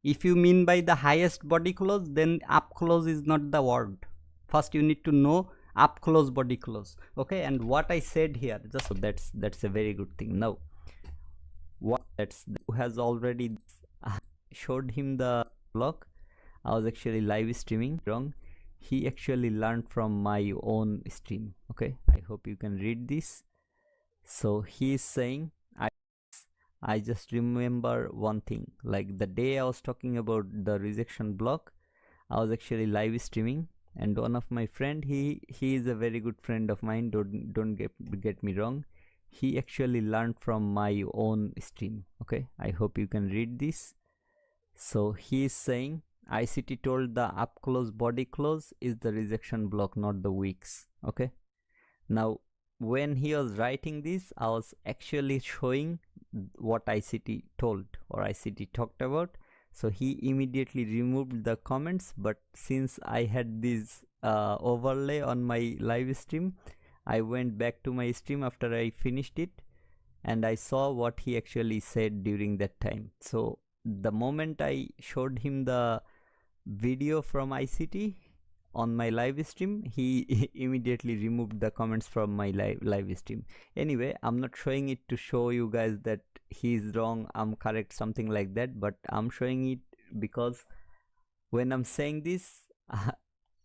If you mean by the highest body close, then up close is not the word. First you need to know up close body close. Okay, and what I said here, just so that's a very good thing. Now what who has already showed him the block. I was actually live streaming wrong. He actually learned from my own stream. Okay, I hope you can read this. So he is saying, I just remember one thing, like the day I was talking about the rejection block, I was actually live streaming, and one of my friend, he is a very good friend of mine, don't get me wrong, he actually learned from my own stream. Okay, I hope you can read this. So he is saying ICT told the up close body close is the rejection block, not the wicks. Okay, now when he was writing this, I was actually showing what ICT told or ICT talked about. So he immediately removed the comments, but since I had this overlay on my live stream, I went back to my stream after I finished it and I saw what he actually said during that time. So the moment I showed him the video from ICT on my live stream, he immediately removed the comments from my live stream. Anyway, I'm not showing it to show you guys that he's wrong, I'm correct, something like that, but I'm showing it because when I'm saying this,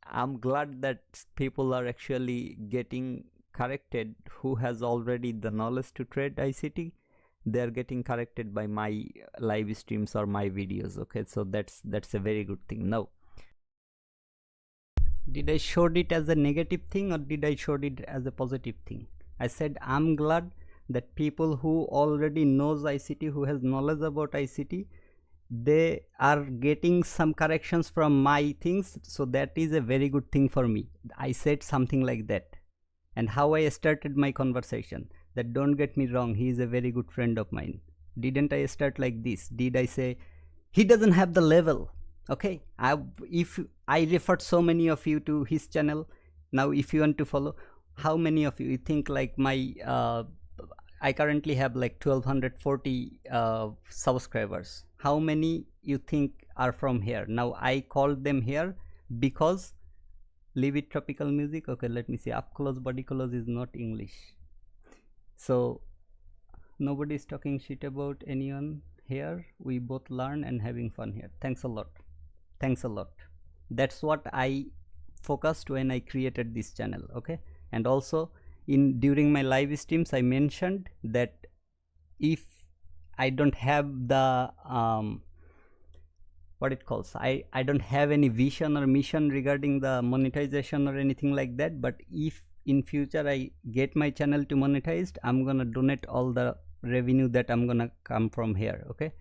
I'm glad that people are actually getting corrected who has already the knowledge to trade ICT. They're getting corrected by my live streams or my videos. Okay, so that's a very good thing. Now, did I showed it as a negative thing or did I showed it as a positive thing? I said I'm glad that people who already knows ICT, who has knowledge about ICT, they are getting some corrections from my things, so that is a very good thing for me. I said something like that. and how I started my conversation. That, don't get me wrong, he is a very good friend of mine. Didn't I start like this? Did I say he doesn't have the level? Okay, if I referred so many of you to his channel, now if you want to follow, how many of you think like my I currently have like 1240 subscribers. How many you think are from here? Now I called them here because leave it tropical music. Okay, let me see. Up close, body close is not English. So nobody is talking shit about anyone here. We both learn and having fun here. Thanks a lot. Thanks a lot. That's what I focused when I created this channel. Okay, and also during my live streams I mentioned that if I don't have the what it calls, I don't have any vision or mission regarding the monetization or anything like that, but if in future I get my channel to monetized, I'm gonna donate all the revenue that I'm gonna come from here. Okay,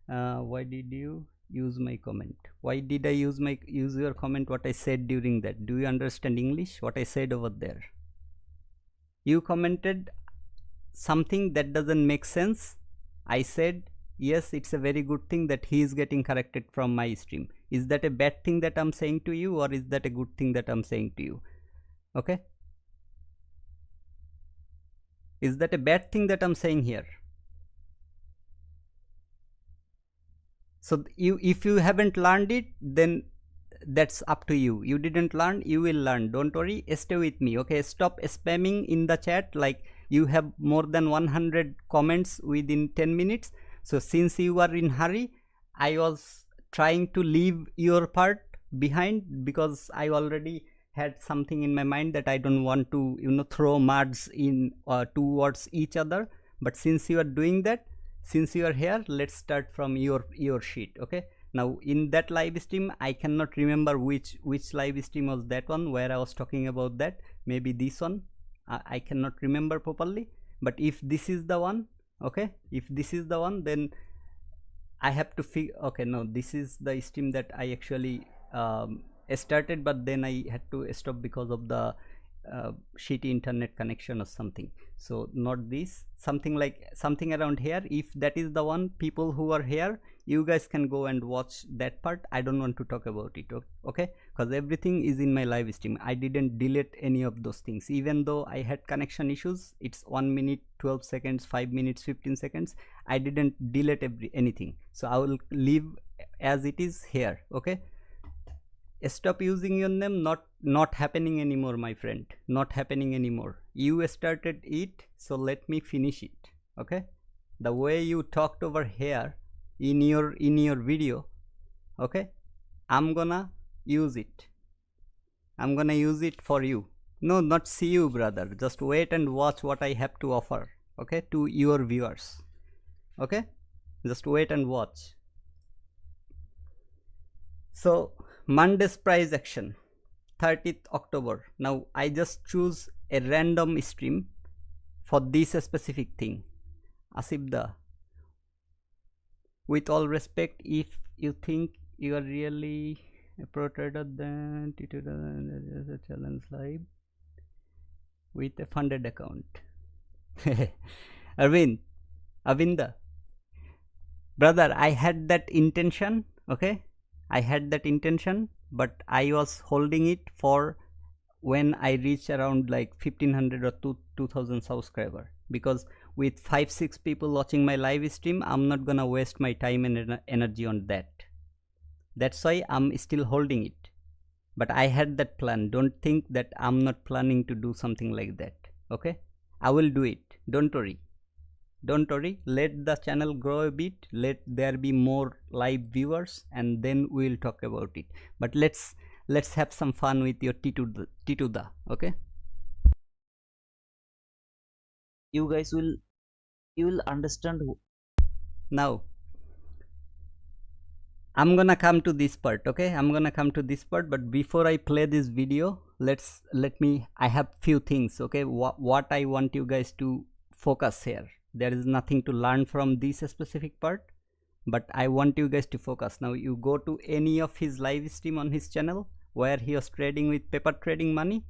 why did you use my comment? Why did I use your comment? What I said during that? Do you understand English? What I said over there? You commented something that doesn't make sense. I said yes, it's a very good thing that he is getting corrected from my stream. Is that a bad thing that I'm saying to you, or is that a good thing that I'm saying to you? Okay, is that a bad thing that I'm saying here? So if you haven't learned it, then that's up to you. You didn't learn, you will learn. Don't worry, stay with me. Okay, stop spamming in the chat. Like, you have more than 100 comments within 10 minutes. So since you are in hurry, I was trying to leave your part behind because I already had something in my mind that I don't want to, throw muds in towards each other. But since you are doing that, since you are here, let's start from your sheet. Okay, now in that live stream, I cannot remember which live stream was that one where I was talking about that. Maybe this one, I cannot remember properly. But if this is the one, okay, if this is the one, then I have to figure. Okay, no, this is the stream that I actually started, but then I had to stop because of the shitty internet connection or something. So not this, something around here. If that is the one, people who are here, you guys can go and watch that part. I don't want to talk about it. Okay, because everything is in my live stream. I didn't delete any of those things, even though I had connection issues. It's 1 minute 12 seconds, 5 minutes 15 seconds. I didn't delete anything, so I will leave as it is here. Okay, stop using your name. Not happening anymore, my friend. Not happening anymore. You started it, so let me finish it. Okay, the way you talked over here in your video, okay, I'm gonna use it. I'm gonna use it for you. No, not see you, brother. Just wait and watch what I have to offer, okay, to your viewers. Okay, just wait and watch. So Monday's price action, 30th October. Now I just choose a random stream for this specific thing. Asif Da, with all respect, if you think you are really a pro trader, then a challenge live with a funded account. Arvinda, brother, I had that intention. Okay, I had that intention, but I was holding it for when I reach around like 1500 or 2000 subscriber, because with 5-6 people watching my live stream, I'm not gonna waste my time and energy on that. That's why I'm still holding it. But I had that plan. Don't think that I'm not planning to do something like that. Okay, I will do it. Don't worry. Don't worry, let the channel grow a bit, let there be more live viewers, and then we'll talk about it. But let's have some fun with your Tituda. Okay, you guys will understand. Now I'm gonna come to this part. Okay, I'm gonna come to this part, but before I play this video, I have few things. Okay, what I want you guys to focus here. There is nothing to learn from this specific part, but I want you guys to focus. Now you go to any of his live stream on his channel where he was trading with paper trading money.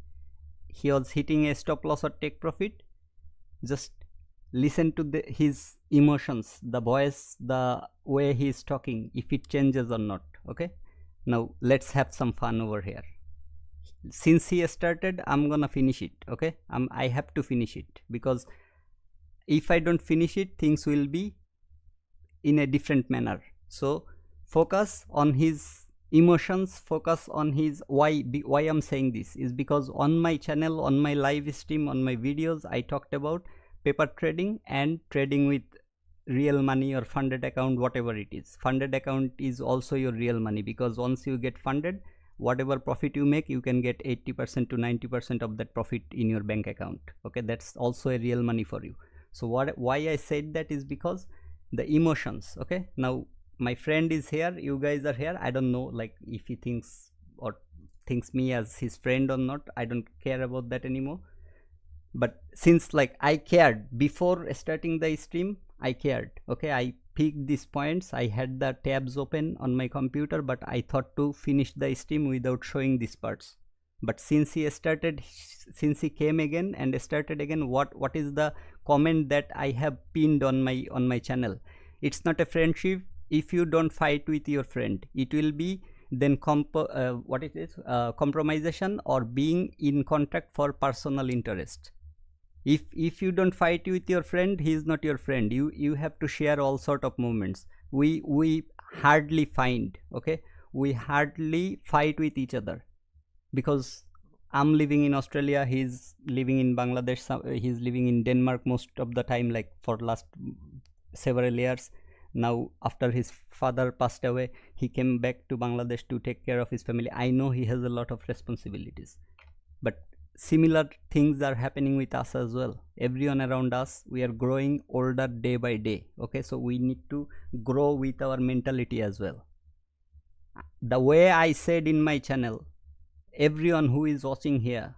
he was hitting a stop loss or take profit, just listen to his emotions, the voice, the way he is talking, if it changes or not. Okay, now let's have some fun over here. Since he started, I'm gonna finish it. Okay, I have to finish it, because if I don't finish it, things will be in a different manner. So focus on his emotions, focus on his why I'm saying this is because on my channel, on my live stream, on my videos, I talked about paper trading and trading with real money or funded account, whatever it is. Funded account is also your real money, because once you get funded, whatever profit you make, you can get 80% to 90% of that profit in your bank account. Okay, that's also a real money for you. So why I said that is because the emotions. Okay, now my friend is here, you guys are here. I don't know, like, if he thinks or thinks me as his friend or not, I don't care about that anymore. But since, like, I cared before starting the stream, I cared. Okay, I picked these points, I had the tabs open on my computer, but I thought to finish the stream without showing these parts. But since he started, since he came again and started again, what is the comment that I have pinned on my channel? It's not a friendship. If you don't fight with your friend, it will be then what it is, compromisation or being in contact for personal interest. If you don't fight with your friend, he is not your friend. You have to share all sort of moments. We hardly find, okay, we hardly fight with each other, because I'm living in Australia, he's living in Bangladesh, he's living in Denmark most of the time, like for last several years. Now after his father passed away, he came back to Bangladesh to take care of his family. I know he has a lot of responsibilities, but similar things are happening with us as well. Everyone around us, we are growing older day by day. Okay, so we need to grow with our mentality as well. The way I said in my channel, everyone who is watching here,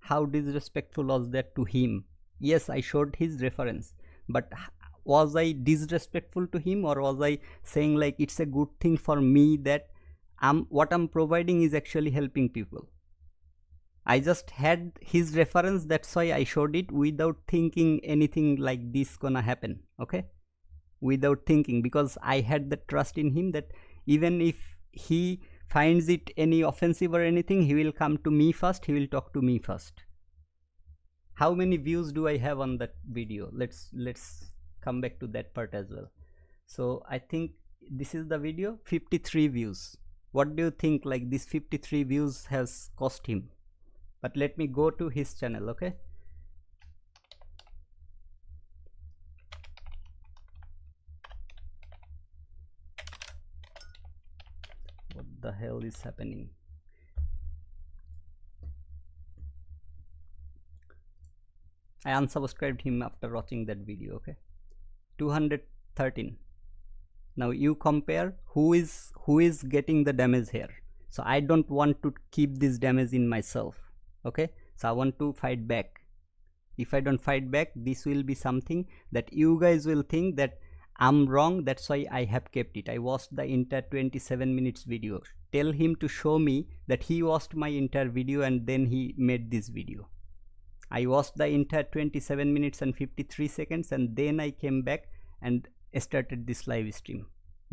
how disrespectful was that to him? Yes, I showed his reference, but was I disrespectful to him, or was I saying like it's a good thing for me that what I'm providing is actually helping people? I just had his reference, that's why I showed it without thinking anything like this gonna happen. Okay, without thinking, because I had the trust in him that even if he finds it any offensive or anything, he will come to me first, he will talk to me first. How many views do I have on that video? Let's come back to that part as well. So I think this is the video, 53 views. What do you think, like, this 53 views has cost him? But let me go to his channel. Okay, what the hell is happening? I unsubscribed him after watching that video. Okay, 213. Now you compare who is getting the damage here. So I don't want to keep this damage in myself. Okay, so I want to fight back. If I don't fight back, this will be something that you guys will think that I'm wrong. That's why I have kept it. I watched the entire 27 minutes video. Tell him to show me that he watched my entire video and then he made this video. I watched the entire 27 minutes and 53 seconds and then I came back and started this live stream.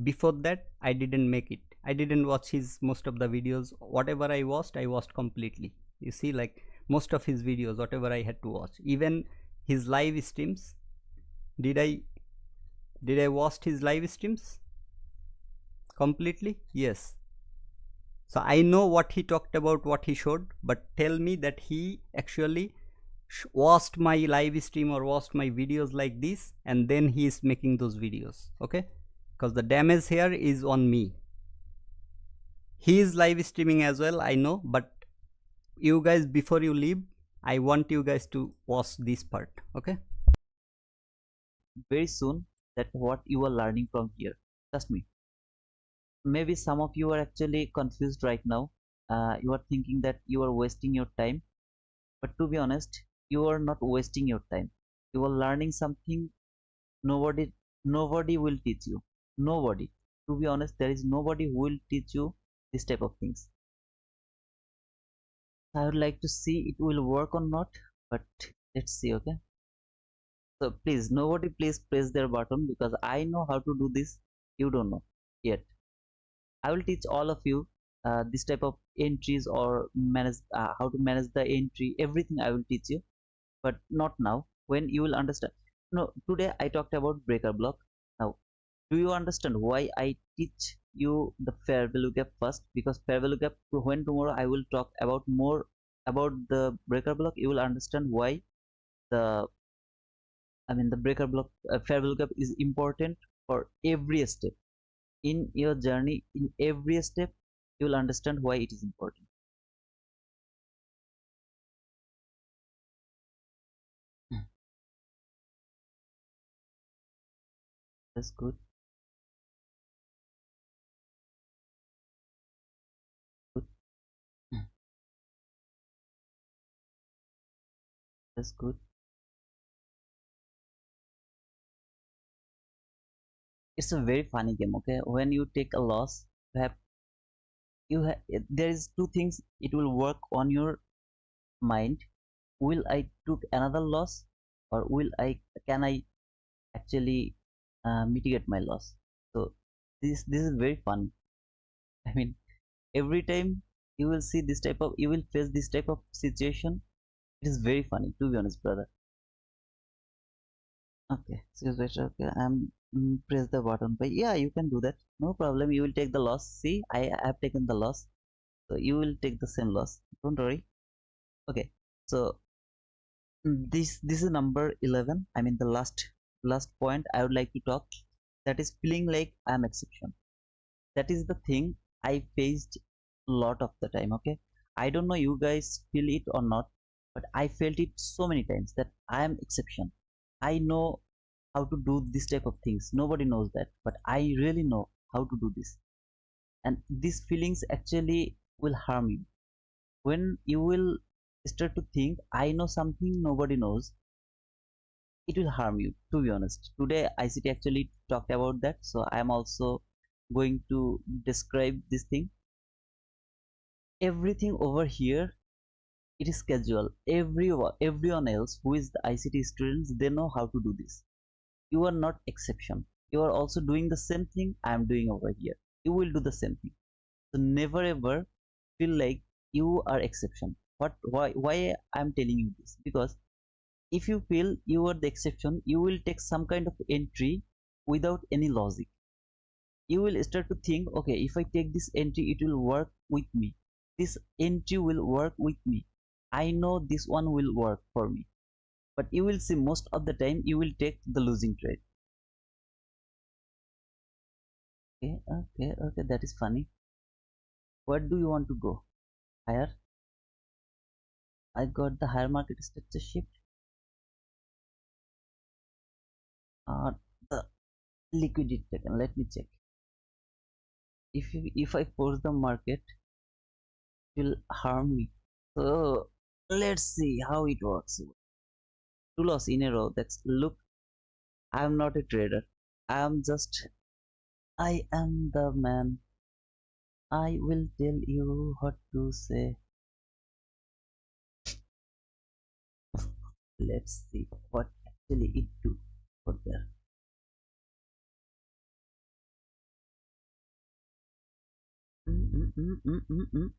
Before that, I didn't make it. I didn't watch his most of the videos. Whatever I watched completely. You see, like, most of his videos, whatever I had to watch, even his live streams. Did I watch his live streams completely? Yes. So I know what he talked about, what he showed, but tell me that he actually watched my live stream or watched my videos like this and then he is making those videos. Okay, because the damage here is on me. He is live streaming as well, I know, but you guys, before you leave, I want you guys to watch this part. Okay, Very soon, that what you are learning from here. Trust me. Maybe some of you are actually confused right now. You are thinking that you are wasting your time, but to be honest, you are not wasting your time. You are learning something nobody will teach you. Nobody. To be honest, there is nobody who will teach you this type of things. I would like to see it will work or not, but let's see. Okay, so please, nobody please press their button, because I know how to do this. You don't know yet. I will teach all of you this type of entries, or manage how to manage the entry. Everything I will teach you, but not now. When you will understand. No, today I talked about breaker block. Now, do you understand why I teach you the fair value gap first? Because fair value gap, when tomorrow I will talk about more about the breaker block, you will understand why the the breaker block, fair value gap is important for every step in your journey. In every step, you will understand why it is important. Hmm, that's good. Good. Hmm, that's good. It's a very funny game. Okay, when you take a loss, you have there is two things it will work on your mind. Will I took another loss, or will I can I actually mitigate my loss? So this is very fun. I mean, every time you will see this type of, you will face this type of situation, it is very funny, to be honest, brother. Okay, so better. Okay, I'm press the button, but yeah, you can do that, no problem. You will take the loss. See, I have taken the loss, so you will take the same loss, don't worry. Okay, so this is number 11. I mean, the last point I would like to talk, that is feeling like I'm exception. That is the thing I faced a lot of the time. Okay, I don't know you guys feel it or not, but I felt it so many times that I am exception. I know how to do this type of things, nobody knows that, but I really know how to do this. And these feelings actually will harm you when you will start to think I know something nobody knows. It will harm you, to be honest. Today ICT actually talked about that, so I am also going to describe this thing. Everything over here, it is casual. Everyone else who is the ICT students, they know how to do this. You are not exception. You are also doing the same thing I am doing over here. You will do the same thing. So never ever feel like you are exception. Why I'm telling you this? Because if you feel you are the exception, you will take some kind of entry without any logic. You will start to think, okay, if I take this entry, it will work with me. This entry will work with me. I know this one will work for me. But you will see most of the time you will take the losing trade. Okay, that is funny. Where do you want to go? Higher? I got the higher market structure shift. The liquidity taken. Let me check. If I force the market, it will harm me. So let's see how it works. Two loss in a row. That's look. I am not a trader. I am the man. I will tell you what to say. Let's see what actually it do for there. Mm, mm, mm, mm, mm, mm.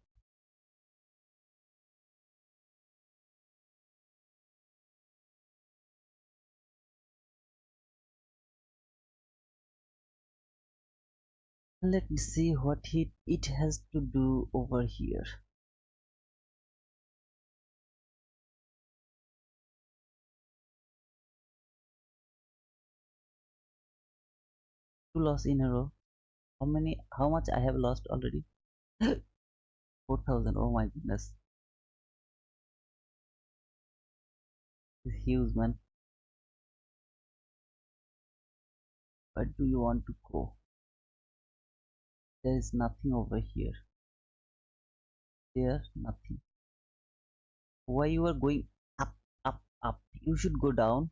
Let me see what it has to do over here. Two loss in a row. How much I have lost already? 4,000. Oh my goodness. It's huge, man. Where do you want to go? There is nothing over here. There, nothing. Why you are going up, up, up? You should go down.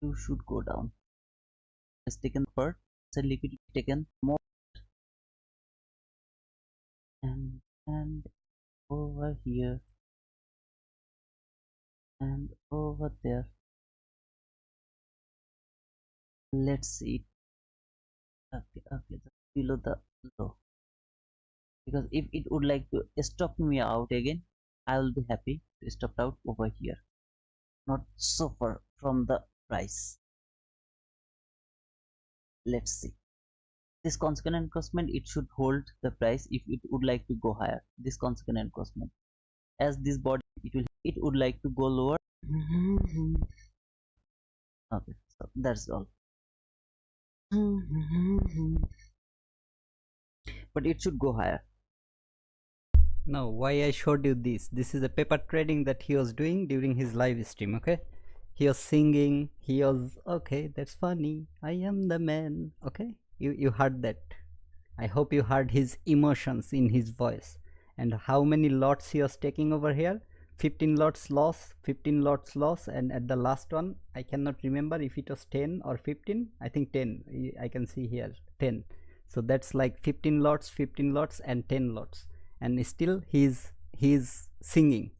You should go down. Has taken part. The liquidity taken more, and and over here and over there. Let's see it. Okay, just below the low, because if it would like to stop me out again, I will be happy to stop out over here, not so far from the price. Let's see. This consequent encroachment, it should hold the price if it would like to go higher. This consequent encroachment, as this body, it would like to go lower. Okay, so that's all. But it should go higher. Now, why I showed you this is a paper trading that he was doing during his live stream. Okay, he was singing, he was, okay, that's funny, I am the man. Okay, you heard that. I hope you heard his emotions in his voice. And how many lots he was taking over here? 15 lots loss, 15 lots loss, and at the last one I cannot remember if it was 10 or 15. I think 10. I can see here 10. So that's like 15 lots, 15 lots, and 10 lots, and still he's singing.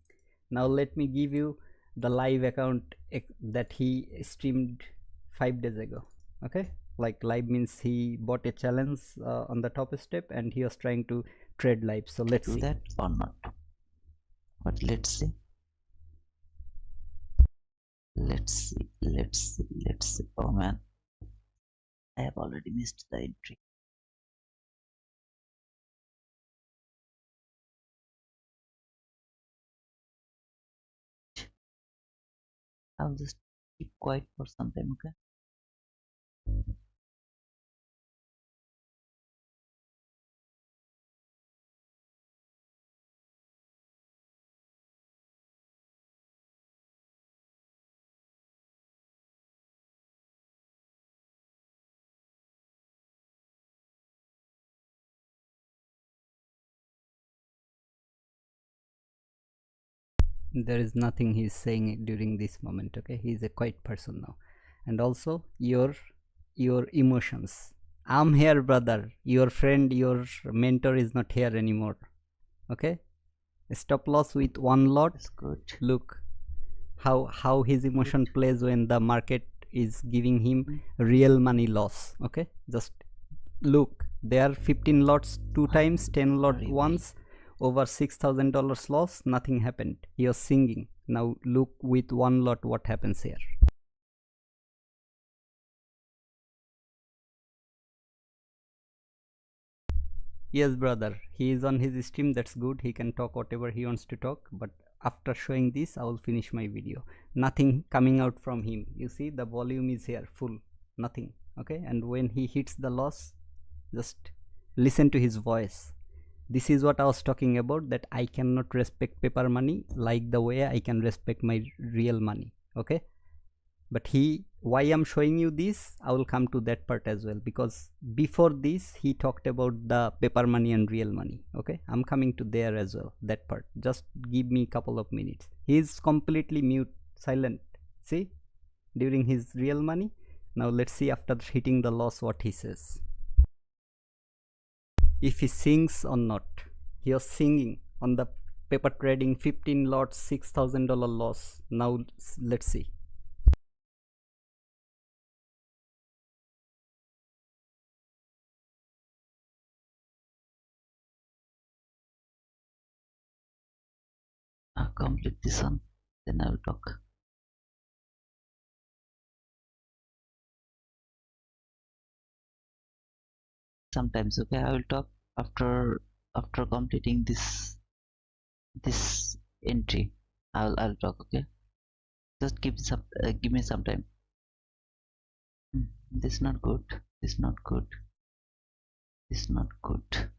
Now let me give you the live account that he streamed 5 days ago. Okay, like live means he bought a challenge on the top step and he was trying to trade live. So let's see that or not. But let's see. Oh man, I have already missed the entry. I'll just keep quiet for some time, okay? there is nothing he's saying during this moment. Okay, he's a quiet person now. And also your emotions. I'm here, brother. Your friend, your mentor is not here anymore. Okay, stop loss with one lot. That's good. Look how his emotion plays when the market is giving him real money loss. Okay, just look, there are 15 lots 2 times, 10 lot once, over $6,000 loss, nothing happened. He was singing. Now look with one lot what happens here. Yes, brother, he is on his stream. That's good. He can talk whatever he wants to talk, but after showing this I will finish my video. Nothing coming out from him. You see the volume is here full, nothing. Okay, and when he hits the loss, just listen to his voice. This is what I was talking about, that I cannot respect paper money like the way I can respect my real money. Okay, but why I'm showing you this, I will come to that part as well, because before this he talked about the paper money and real money. Okay, I'm coming to there as well, that part. Just give me a couple of minutes. He is completely mute, silent, see, during his real money. Now let's see after hitting the loss what he says, if he sings or not. He was singing on the paper trading 15 lots, $6,000 loss. Now let's see. I'll complete this one, then I will talk. Sometimes, okay, I will talk after completing this entry. I'll talk, okay? Just give me some time. This not good. This not good. This not good.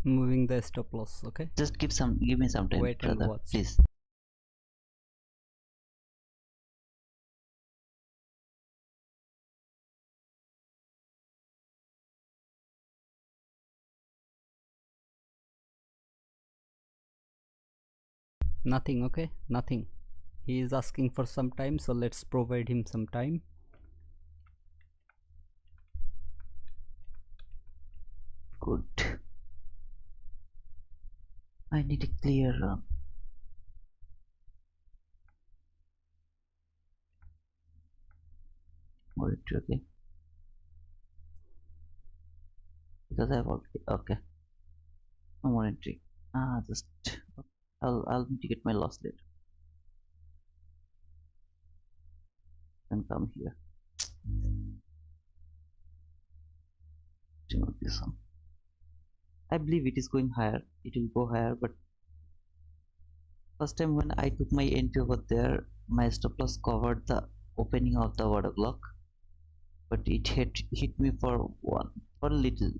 Moving the stop loss. Okay, Just give me some time, wait and brother, watch. please. Nothing. Okay, nothing. He is asking for some time, so let's provide him some time. good. I need a clear run. Okay. Because I've already okay. No more entry. Just I'll mitigate my loss later. Then come here. Remove this one. I believe it is going higher. It will go higher, but first time when I took my entry over there, my stop loss covered the opening of the order block, but it hit me for a little.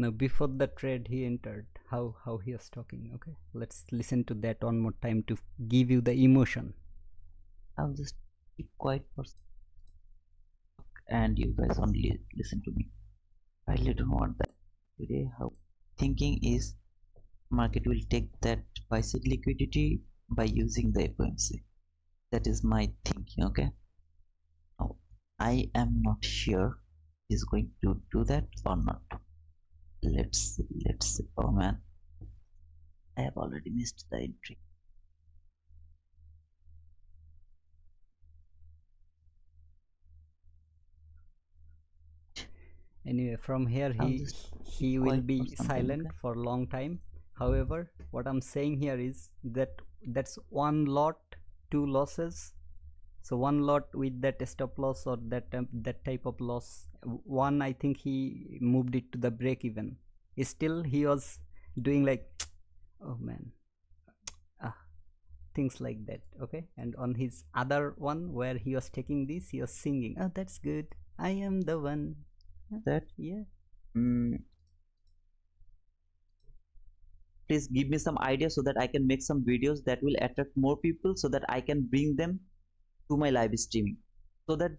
Now before the trade he entered, how he was talking. Okay, let's listen to that one more time to give you the emotion. I'll just keep quiet for and you guys only listen to me. I really don't want that today. How thinking is market will take that buy side liquidity by using the FOMC. That is my thinking. Okay, now I am not sure he's going to do that or not. Let's see. Oh man, I have already missed the entry. Anyway, from here he will be silent for a long time. However, what I'm saying here is that that's one lot, two losses. So one lot with that stop loss or that type of loss. One, I think he moved it to the break even. Still he was doing like, oh man, things like that. Okay, and on his other one where he was taking this, he was singing, oh that's good, I am the one. That yeah. Please give me some ideas so that I can make some videos that will attract more people, so that I can bring them to my live streaming, so that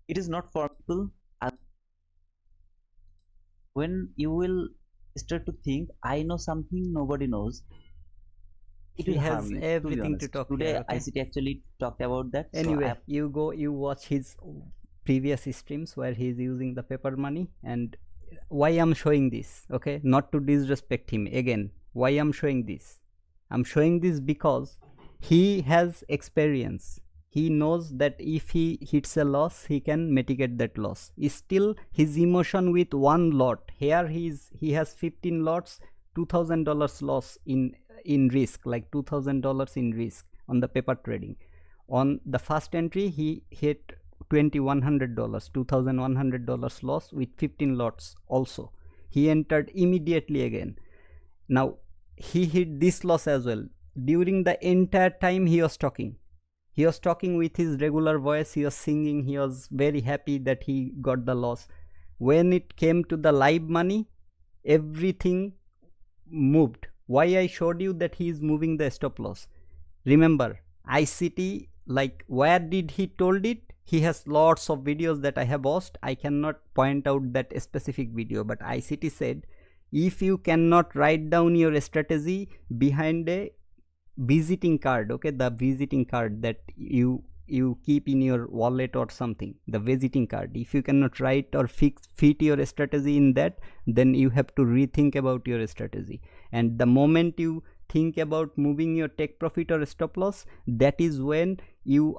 it is not for people. When you will start to think I know something nobody knows, it will has harm you, everything to talk today here, okay? ICT actually talked about that. Anyway, so you watch his previous streams where he is using the paper money. And why I'm showing this, okay, not to disrespect him again, why I'm showing this, I'm showing this because he has experience. He knows that if he hits a loss, he can mitigate that loss. Still his emotion with one lot, here he has 15 lots, $2,000 loss in risk, like $2,000 in risk on the paper trading. On the first entry he hit $2,100, $2,100 loss with 15 lots also. He entered immediately again. Now he hit this loss as well. During the entire time he was talking with his regular voice, he was singing, he was very happy that he got the loss. When it came to the live money, everything moved. Why I showed you that he is moving the stop loss? Remember, ICT, like where did he told it? He has lots of videos that I have watched. I cannot point out that specific video, but ICT said if you cannot write down your strategy behind a visiting card, okay, the visiting card that you keep in your wallet or something, the visiting card, if you cannot write or fit your strategy in that, then you have to rethink about your strategy. And the moment you think about moving your take profit or stop loss, that is when you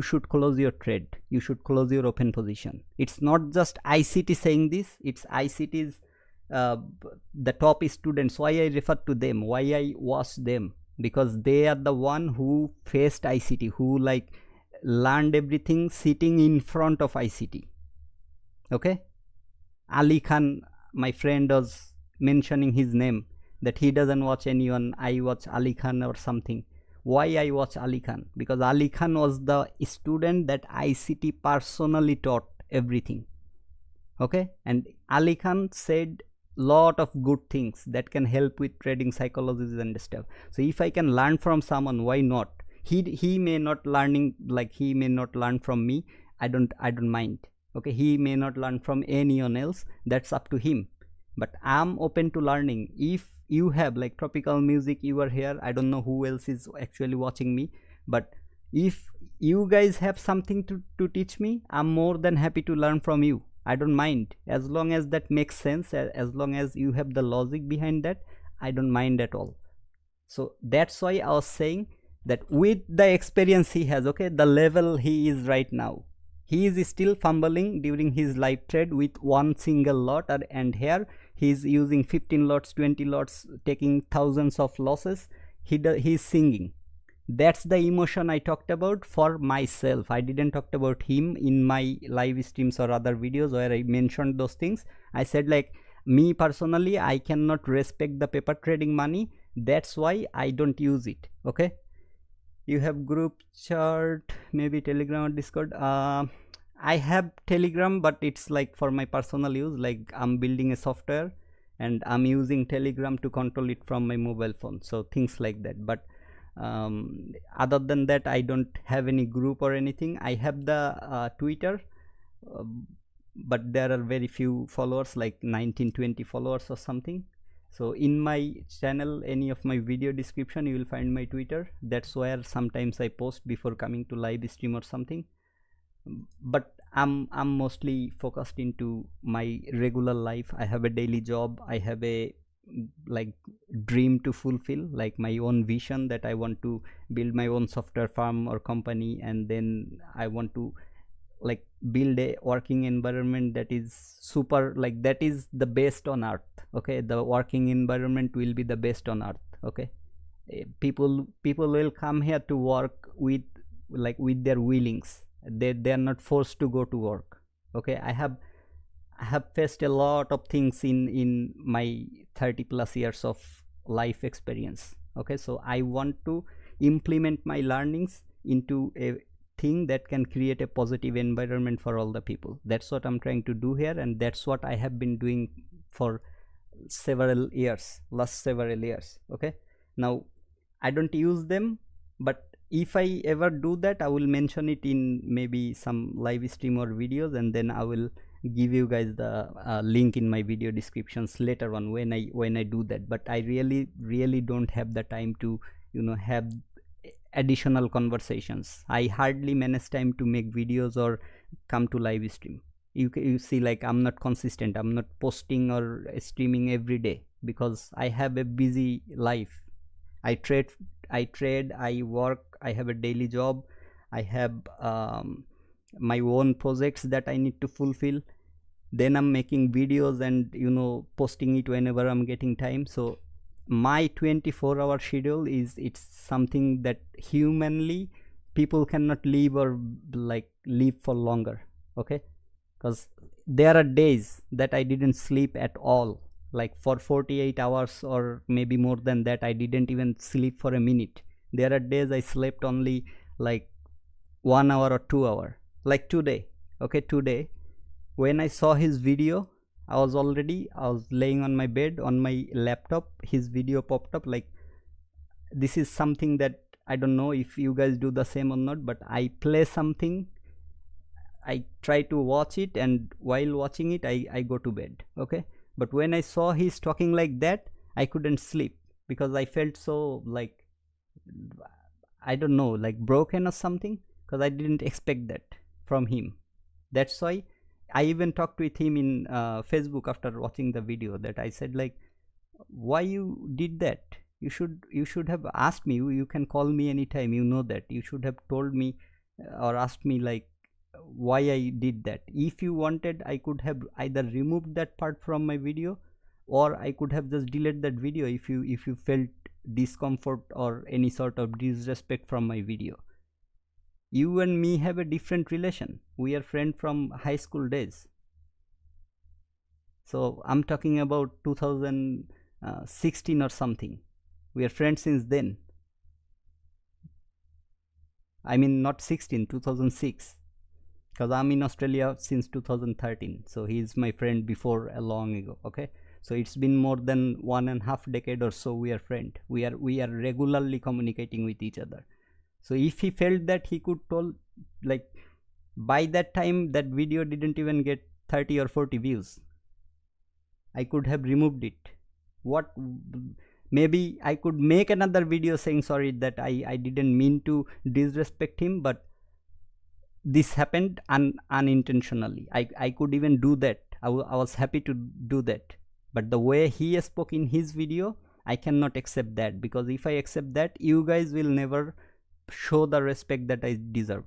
should close your trade, you should close your open position. It's not just ICT saying this, it's ICT's the top students. Why I refer to them, why I watch them, because they are the one who faced ICT, who like learned everything sitting in front of ICT. Okay, Ali Khan, my friend, was mentioning his name, that he doesn't watch anyone, I watch Ali Khan or something. Why I watch Ali Khan? Because Ali Khan was the student that ICT personally taught everything. Okay, and Ali Khan said lot of good things that can help with trading psychologies and stuff. So if I can learn from someone, why not? He may not learn from me, I don't mind. Okay, he may not learn from anyone else, that's up to him, but I'm open to learning. If you have like tropical music, you are here, I don't know who else is actually watching me, but if you guys have something to teach me, I'm more than happy to learn from you. I don't mind, as long as that makes sense, as long as you have the logic behind that, I don't mind at all. So that's why I was saying that with the experience he has, okay, the level he is right now, he is still fumbling during his live trade with one single lot, and here he is using 15 lots, 20 lots, taking thousands of losses. He is singing. That's the emotion I talked about for myself. I didn't talk about him in my live streams or other videos where I mentioned those things. I said like, me personally, I cannot respect the paper trading money, that's why I don't use it. Okay, you have group chart, maybe Telegram or Discord. I have Telegram, but it's like for my personal use, like I'm building a software and I'm using Telegram to control it from my mobile phone, so things like that. But other than that, I don't have any group or anything. I have the Twitter, but there are very few followers, like 19-20 followers or something. So in my channel, any of my video description, you will find my Twitter. That's where sometimes I post before coming to live stream or something. But I'm mostly focused into my regular life. I have a daily job, I have a like dream to fulfill, like my own vision that I want to build my own software firm or company, and then I want to like build a working environment that is super, like that is the best on earth. Okay, the working environment will be the best on earth. Okay, people will come here to work with like with their willings. They are not forced to go to work. Okay, I have faced a lot of things in my 30 plus years of life experience. Okay, so I want to implement my learnings into a thing that can create a positive environment for all the people. That's what I'm trying to do here, and that's what I have been doing for last several years. Okay, now I don't use them, but if I ever do that, I will mention it in maybe some live stream or videos, and then I will give you guys the link in my video descriptions later on when I do that. But I really don't have the time to have additional conversations. I hardly manage time to make videos or come to live stream. You see, like I'm not consistent, I'm not posting or streaming every day because I have a busy life. I trade, I work, I have a daily job, I have my own projects that I need to fulfill. Then I'm making videos and posting it whenever I'm getting time. So my 24-hour schedule it's something that humanly people cannot live or like live for longer. Okay, because there are days that I didn't sleep at all, like for 48 hours or maybe more than that. I didn't even sleep for a minute. There are days I slept only like 1 hour or 2 hour, like today. Okay, today when I saw his video, I was laying on my bed on my laptop, his video popped up. Like, this is something that I don't know if you guys do the same or not, but I play something, I try to watch it, and while watching it I go to bed. Okay, but when I saw he's talking like that, I couldn't sleep because I felt so like, I don't know, like broken or something, because I didn't expect that from him. That's why I even talked with him in Facebook after watching the video, that I said like, why you did that? You should have asked me. You can call me anytime, you know that. You should have told me or asked me like why I did that. If you wanted, I could have either removed that part from my video, or I could have just deleted that video if you felt discomfort or any sort of disrespect from my video. You and me have a different relation. We are friends from high school days. So I'm talking about 2016 or something. We are friends since then. I mean, not 16, 2006. Because I'm in Australia since 2013. So he is my friend before a long ago. Okay. So it's been more than 1.5 decade or so we are friends. We are regularly communicating with each other. So if he felt that he could tell, like, By that time that video didn't even get 30 or 40 views. I could have removed it. What, maybe I could make another video saying sorry that I didn't mean to disrespect him, but this happened unintentionally. I could even do that. I was happy to do that, but the way he spoke in his video, I cannot accept that, because if I accept that, you guys will never show the respect that I deserve.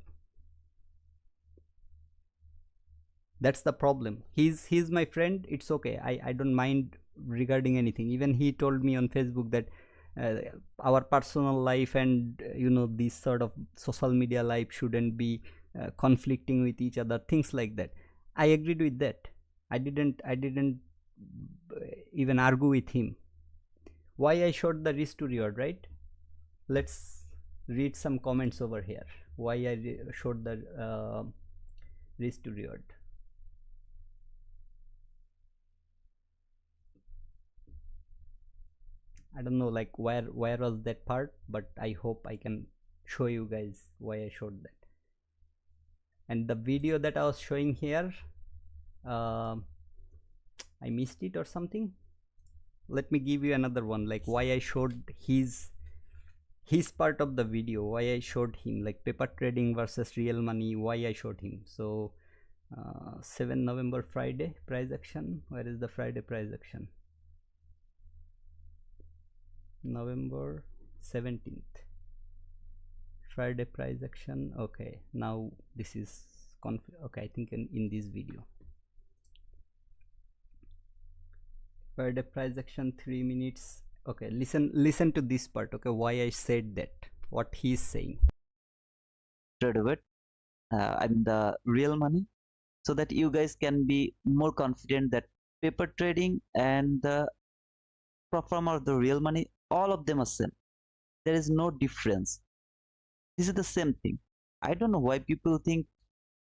That's the problem. He's my friend, it's okay, I don't mind regarding anything. Even he told me on Facebook that our personal life and this sort of social media life shouldn't be conflicting with each other, things like that. I agreed with that. I didn't even argue with him. Why I showed the risk to reward, right? Let's read some comments over here. Why I showed the risk to reward. I don't know like where was that part, but I hope I can show you guys why I showed that. And the video that I was showing here, I missed it or something. Let me give you another one, like why I showed his part of the video, why I showed him, like paper trading versus real money, why I showed him. So 7 November Friday price action. Where is the Friday price action? November 17th Friday price action. Okay, now this is okay, I think in this video. Friday price action 3 minutes. Okay, listen to this part. Okay, why I said that, what he's saying. Trade with I mean the real money, so that you guys can be more confident that paper trading and the prop firm or the real money, all of them are same. There is no difference. This is the same thing. I don't know why people think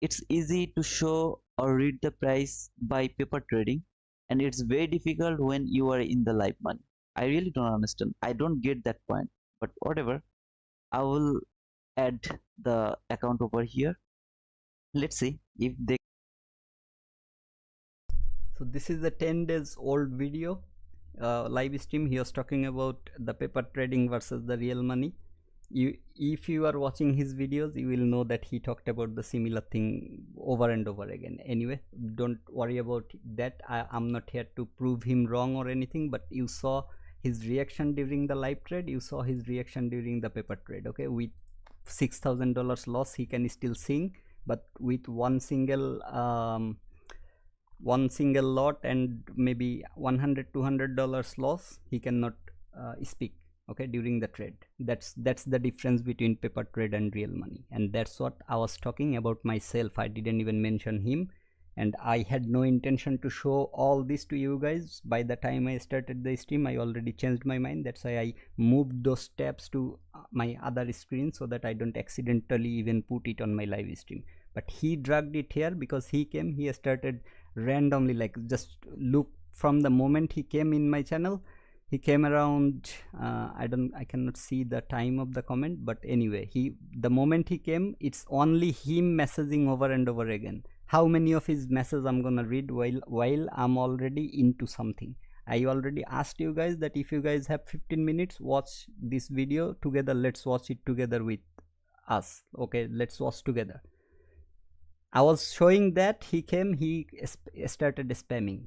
it's easy to show or read the price by paper trading, and it's very difficult when you are in the live money. I really don't understand. I don't get that point, but whatever. I will add the account over here. Let's see if they. So this is the 10 days old video, live stream. He was talking about the paper trading versus the real money. If you are watching his videos, you will know that he talked about the similar thing over and over again. Anyway, don't worry about that. I'm not here to prove him wrong or anything, but you saw his reaction during the live trade, you saw his reaction during the paper trade. Okay, with $6,000 loss he can still sing, but with one single lot and maybe $100-200 loss, he cannot speak, okay, during the trade. That's the difference between paper trade and real money, and that's what I was talking about myself. I didn't even mention him, and I had no intention to show all this to you guys. By the time I started the stream, I already changed my mind. That's why I moved those tabs to my other screen, so that I don't accidentally even put it on my live stream. But he dragged it here because he started randomly, like just look from the moment he came in my channel. He came around, I cannot see the time of the comment, but anyway, the moment he came, it's only him messaging over and over again. How many of his messages I'm gonna read while I'm already into something? I already asked you guys that if you guys have 15 minutes, watch this video together. Let's watch it together with us. Okay, let's watch together. I was showing that he came, he started spamming.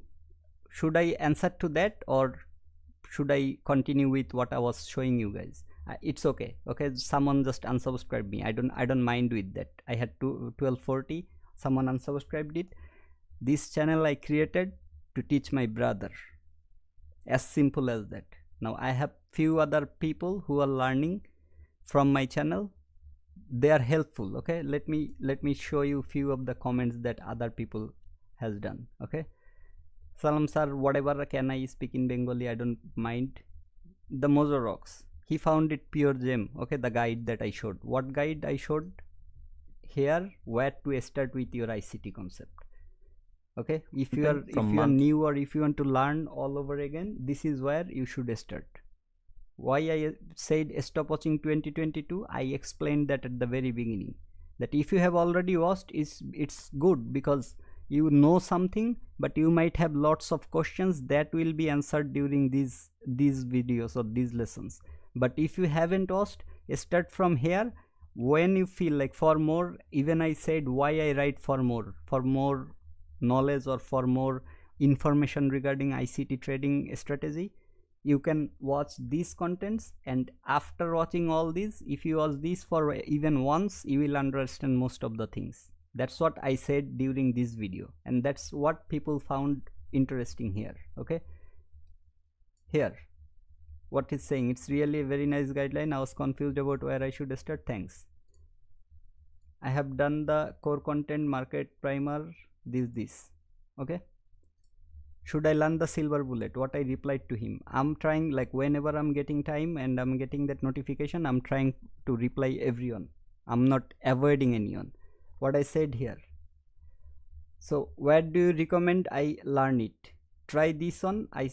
Should I answer to that, or should I continue with what I was showing you guys? It's okay. Okay, someone just unsubscribed me. I don't mind with that. I had 1240. Someone unsubscribed it. This channel I created to teach my brother. As simple as that. Now I have few other people who are learning from my channel. They are helpful. Okay, let me show you few of the comments that other people has done. Okay. Salam sir, whatever, can I speak in Bengali? I don't mind. The Mojo Rocks, he found it pure gem. Okay, the guide that I showed. What guide I showed? Here, where to start with your ICT concept. Okay, if you are new, or if you want to learn all over again, this is where you should start. Why I said stop watching 2022, I explained that at the very beginning. that if you have already watched, it's good because you know something, but you might have lots of questions that will be answered during these videos or these lessons. But if you haven't watched, start from here. When you feel like for more, even I said why I write for more knowledge or for more information regarding ICT trading strategy, you can watch these contents, and after watching all these, if you watch this for even once, you will understand most of the things. That's what I said during this video, and that's what people found interesting here. Okay, here what is saying, it's really a very nice guideline. I was confused about where I should start. Thanks. I have done the core content, market primer, this. Okay, should I learn the silver bullet? What I replied to him, I'm trying, like whenever I'm getting time and I'm getting that notification, I'm trying to reply everyone. I'm not avoiding anyone. What I said here. So where do you recommend I learn it? Try this one. I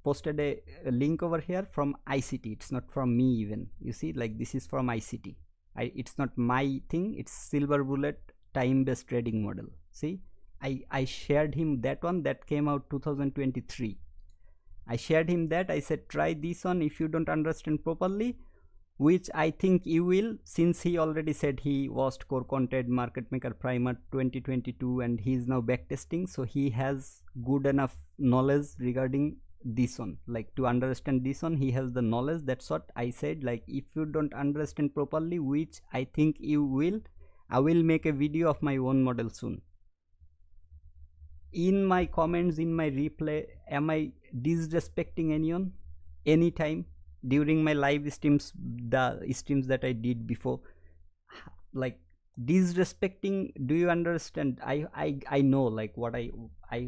posted a link over here from ICT. It's not from me even. You see, like this is from ICT. It's not my thing. It's silver bullet time-based trading model. See, I shared him that one that came out 2023. I shared him that. I said try this one if you don't understand properly, which I think you will, since he already said he watched core content, market maker primer 2022, and he is now backtesting, so he has good enough knowledge regarding this one. Like to understand this one, he has the knowledge. That's what I said. Like if you don't understand properly, which I think you will, I will make a video of my own model soon. In my comments, in my replay, am I disrespecting anyone anytime during my live streams, the streams that I did before? Like disrespecting, do you understand? I know like what I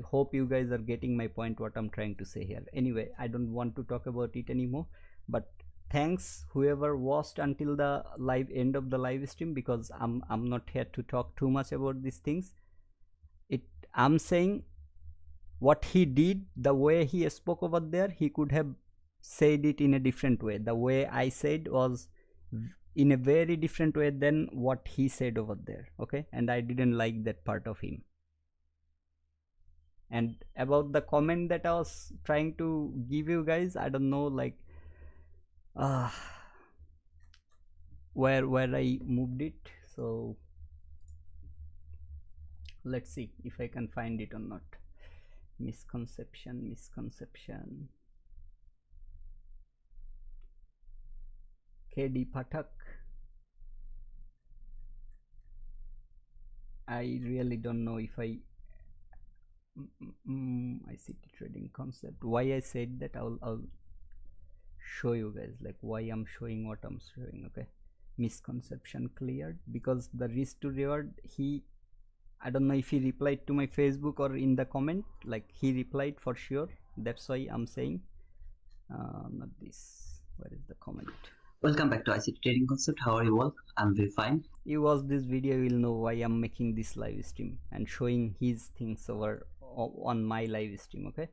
hope you guys are getting my point, what I'm trying to say here. Anyway, I don't want to talk about it anymore, but thanks whoever watched until the live end of the live stream, because I'm not here to talk too much about these things. I'm saying what he did, the way he spoke over there, he could have said it in a different way. The way I said was in a very different way than what he said over there. Okay, and I didn't like that part of him. And about the comment that I was trying to give you guys, I don't know, like where I moved it. So let's see if I can find it or not. Misconception. KD Pathak. I really don't know if I ICT trading concept. Why I said that, I'll show you guys like why I'm showing what I'm showing. Okay, misconception cleared, because the risk to reward, I don't know if he replied to my Facebook or in the comment. Like he replied for sure. That's why I'm saying not this. Where is the comment? Welcome back to ICT Trading Concept. How are you all? I'm very fine. You watch this video, you will know why I'm making this live stream and showing his things over on my live stream. Okay.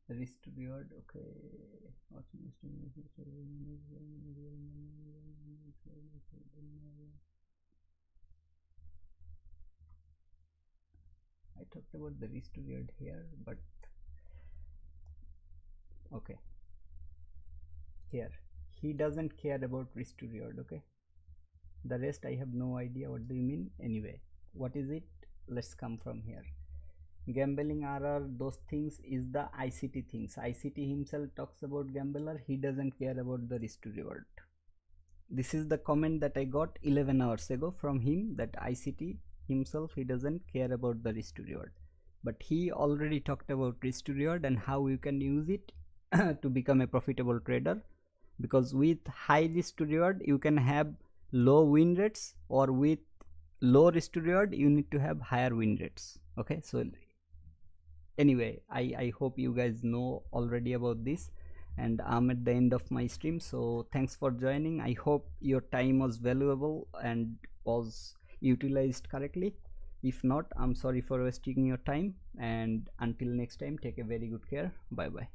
Risk to reward. Okay. I talked about the risk to reward here, but okay, here he doesn't care about risk to reward. Okay, the rest I have no idea what do you mean. Anyway, what is it? Let's come from here. Gambling RR, those things is the ICT things. ICT himself talks about gambler, he doesn't care about the risk to reward. This is the comment that I got 11 hours ago from him, that ICT himself, he doesn't care about the risk to reward, but he already talked about risk to reward and how you can use it to become a profitable trader. Because with high risk to reward you can have low win rates, or with low risk to reward you need to have higher win rates. Okay, so anyway, I hope you guys know already about this, and I'm at the end of my stream. So thanks for joining. I hope your time was valuable and was utilized correctly. If not, I'm sorry for wasting your time, and until next time, take a very good care. Bye bye.